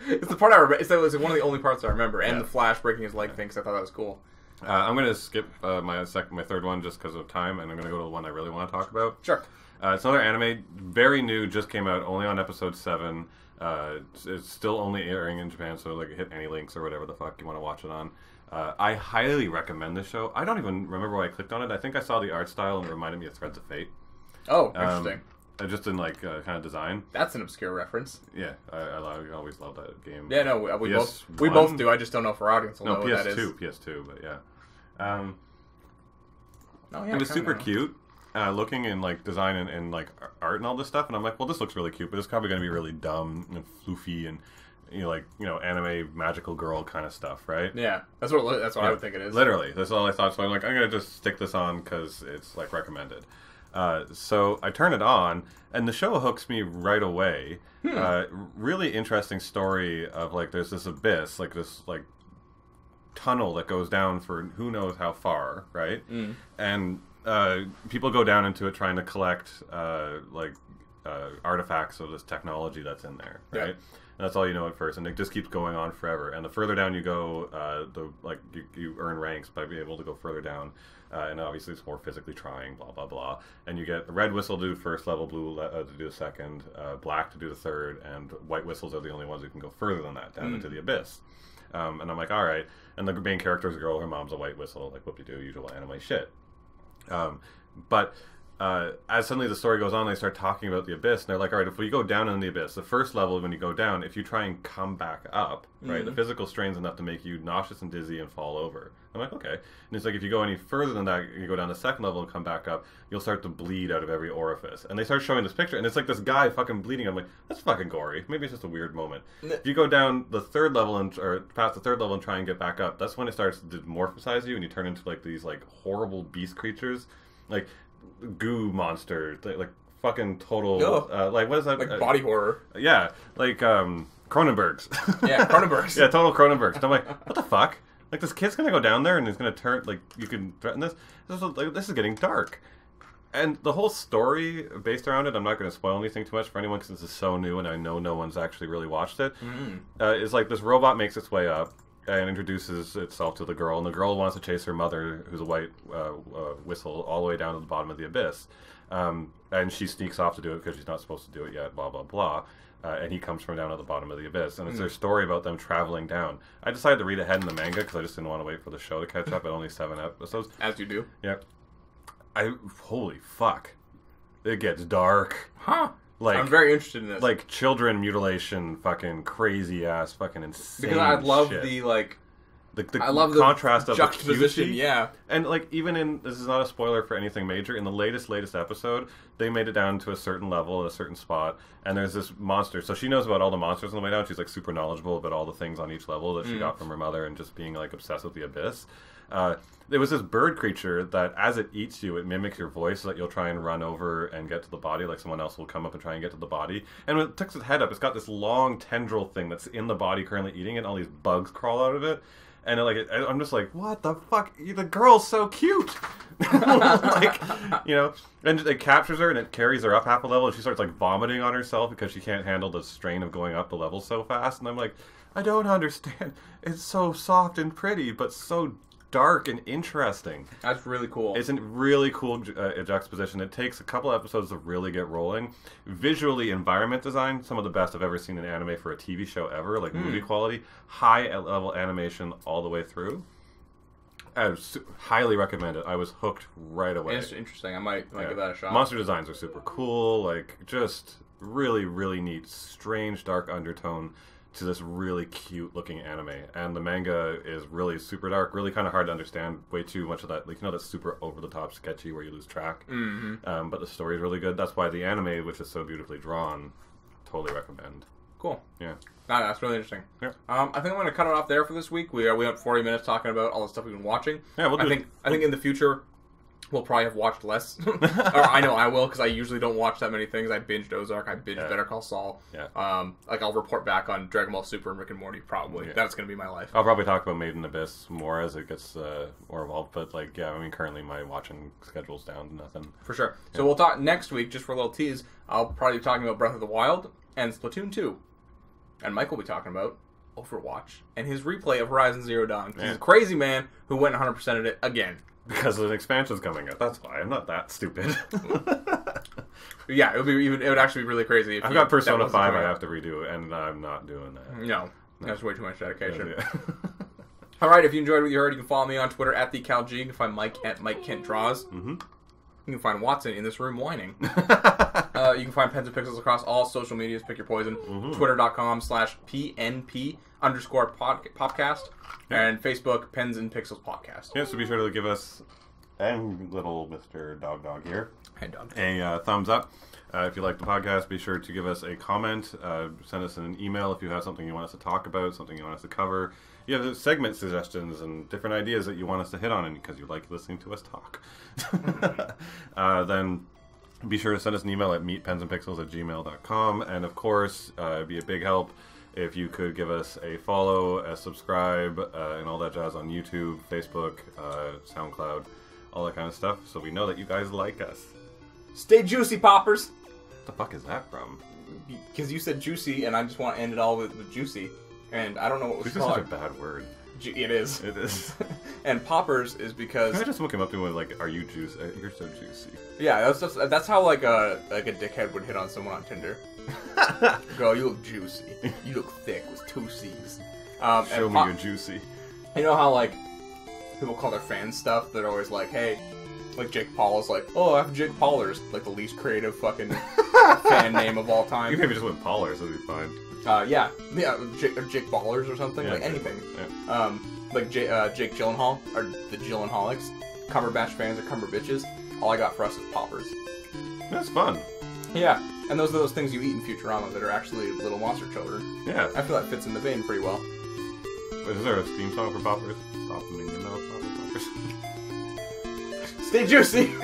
It's the part I remember. It's one of the only parts I remember. And the Flash breaking his leg thing, because I thought that was cool. I'm going to skip my third one just because of time, and I'm going to go to the one I really want to talk about. Sure. It's another anime, very new, just came out, only on episode 7. It's still only airing in Japan, so like hit any links or whatever the fuck you want to watch it on. I highly recommend this show. I don't even remember why I clicked on it. I think I saw the art style and it reminded me of Threads of Fate. Oh, interesting. Just in like kind of design. That's an obscure reference. Yeah, I always love that game. Yeah, no, we both do. I just don't know if our audience will know what that is. PS2, but yeah. Yeah, it was super cute. Looking in like design and like art and all this stuff, and I'm like, well, this looks really cute, but it's probably going to be really dumb and floofy and anime magical girl kind of stuff, right? Yeah, that's what I would think it is. Literally, that's all I thought. So I'm like, I'm going to just stick this on because it's like recommended. So I turn it on, and the show hooks me right away. Really interesting story of like there's this abyss, like this like tunnel that goes down for who knows how far, right? And people go down into it trying to collect artifacts of this technology that's in there, right? Yeah. And that's all you know at first, and it just keeps going on forever. And the further down you go, you earn ranks by being able to go further down, and obviously it's more physically trying, blah blah blah. And you get red whistle to do first level, blue to do the second, black to do the third, and white whistles are the only ones who can go further than that down into the abyss. And I'm like, all right. And the main character is a girl. Her mom's a white whistle, like whoop-de-doo, usual anime shit. But as suddenly the story goes on, they start talking about the abyss, and they're like, all right, if we go down in the abyss, the first level, when you go down, if you try and come back up, right, the physical strain's enough to make you nauseous and dizzy and fall over. I'm like, okay. And it's like, if you go any further than that, you go down the second level and come back up, you'll start to bleed out of every orifice. And they start showing this picture, and it's like this guy fucking bleeding. I'm like, that's fucking gory. Maybe it's just a weird moment. If you go down the third level, or past the third level and try and get back up, that's when it starts to morphosize you, and you turn into like these like horrible beast creatures. Like goo monster, like fucking total, like what is that? Like body horror. Yeah, like Cronenberg's. Yeah, Cronenberg's. Yeah, total Cronenberg's. And I'm like, what the fuck? Like this kid's gonna go down there and he's gonna turn. Like you can threaten this. This is getting dark. And the whole story based around it, I'm not going to spoil anything too much for anyone because this is so new and I know no one's actually really watched it. Is like this robot makes its way up and introduces itself to the girl, and the girl wants to chase her mother, who's a white whistle, all the way down to the bottom of the abyss. And she sneaks off to do it because she's not supposed to do it yet, blah, blah, blah. And he comes from down at the bottom of the abyss. And it's their story about them traveling down. I decided to read ahead in the manga because I just didn't want to wait for the show to catch up at only 7 episodes. As you do. Yeah. Holy fuck. It gets dark. Huh. Like, I'm very interested in this. Like children mutilation, fucking crazy ass, fucking insane because I love shit. the like I love contrast of juxtaposition. the Yeah, and like even in this is not a spoiler for anything major. In the latest episode, they made it down to a certain level at a certain spot, and there's this monster. So she knows about all the monsters on the way down. She's like super knowledgeable about all the things on each level that she got from her mother, and just being like obsessed with the abyss. There was this bird creature that, as it eats you, it mimics your voice, so that you'll try and run over and get to the body. Like someone else will come up and try and get to the body. And when it ticks its head up, it's got this long tendril thing that's in the body currently eating it, and all these bugs crawl out of it. And I'm just like, what the fuck? The girl's so cute. Like, you know, and it captures her and it carries her up half a level, and she starts like vomiting on herself because she can't handle the strain of going up the level so fast. And I'm like, I don't understand. It's so soft and pretty, but so dark and interesting. That's really cool. It's a really cool juxtaposition. It takes a couple episodes to really get rolling. Visually, environment design, some of the best I've ever seen in anime for a TV show ever, like movie quality. High level animation all the way through. I highly recommend it. I was hooked right away. It's interesting. I might give that a shot. Monster designs are super cool. Like, just really, really neat, strange, dark undertone to this really cute looking anime. And the manga is really super dark, really kind of hard to understand. Way too much of that, like, you know, that's super over the top sketchy where you lose track. But the story is really good. That's why the anime, which is so beautifully drawn, totally recommend. Cool. Yeah. That's really interesting. Yeah. I think I'm going to cut it off there for this week. We went 40 minutes talking about all the stuff we've been watching. Yeah, I think in the future we'll probably have watched less. Or I know I will, because I usually don't watch that many things. I binged Ozark. I binged Better Call Saul. Yeah. Like, I'll report back on DragonBall Super and Rick and Morty, probably. Yeah. That's going to be my life. I'll probably talk about Made in Abyss more as it gets more involved. But, like, yeah, I mean, currently my watching schedule's down to nothing. For sure. Yeah. So we'll talk next week, just for a little tease. I'll probably be talking about Breath of the Wild and Splatoon 2. And Mike will be talking about Overwatch and his replay of Horizon Zero Dawn. He's a crazy man who went 100%ed it again. Because an expansion's coming out. That's why. I'm not that stupid. Yeah, it would actually be really crazy. If I've got Persona 5 I have to redo, and I'm not doing that. No. That's way too much dedication. Yeah. Alright, if you enjoyed what you heard, you can follow me on Twitter at TheCalG. You can find Mike at MikeKentDraws. You can find Watson in this room whining. You can find Pens and Pixels across all social medias. Pick your poison. Twitter.com/PNP_podcast. And Facebook, Pens and Pixels Podcast. Yeah, so be sure to give us, and little Mr. Dog here, hey, dog. a thumbs up. If you like the podcast, be sure to give us a comment. Send us an email if you have something you want us to talk about, something you want us to cover. You have segment suggestions and different ideas that you want us to hit on, and because you like listening to us talk. Then be sure to send us an email at meetpensandpixels@gmail.com. And of course, it'd be a big help if you could give us a follow, a subscribe, and all that jazz on YouTube, Facebook, SoundCloud, all that kind of stuff, so we know that you guys like us. Stay juicy, poppers! What the fuck is that from? Because you said juicy, and I just want to end it all with juicy. And I don't know what was called. This is such a bad word. It is. It is. And poppers is because... I just look him up and like, are you juicy? You're so juicy. Yeah, that's how like a dickhead would hit on someone on Tinder. Girl, you look juicy. You look thick with 2 C's. Show me your juicy. You know how like people call their fans stuff? They're always like, hey, like Jake Paul is like, oh, I have Jake Paulers, like the least creative fucking fan name of all time. You maybe just went Paulers, that'd be fine. Yeah, Jake Ballers or something, like anything. Yeah. Like Jake Gyllenhaal, or the Gyllenhaalics, Cumberbatch fans or Cumberbitches. All I got for us is poppers. That's fun. Yeah, and those are those things you eat in Futurama that are actually little monster children. Yeah. I feel that fits in the vein pretty well. Wait, is there a theme song for poppers? Pop them in your mouth, poppers. Stay juicy!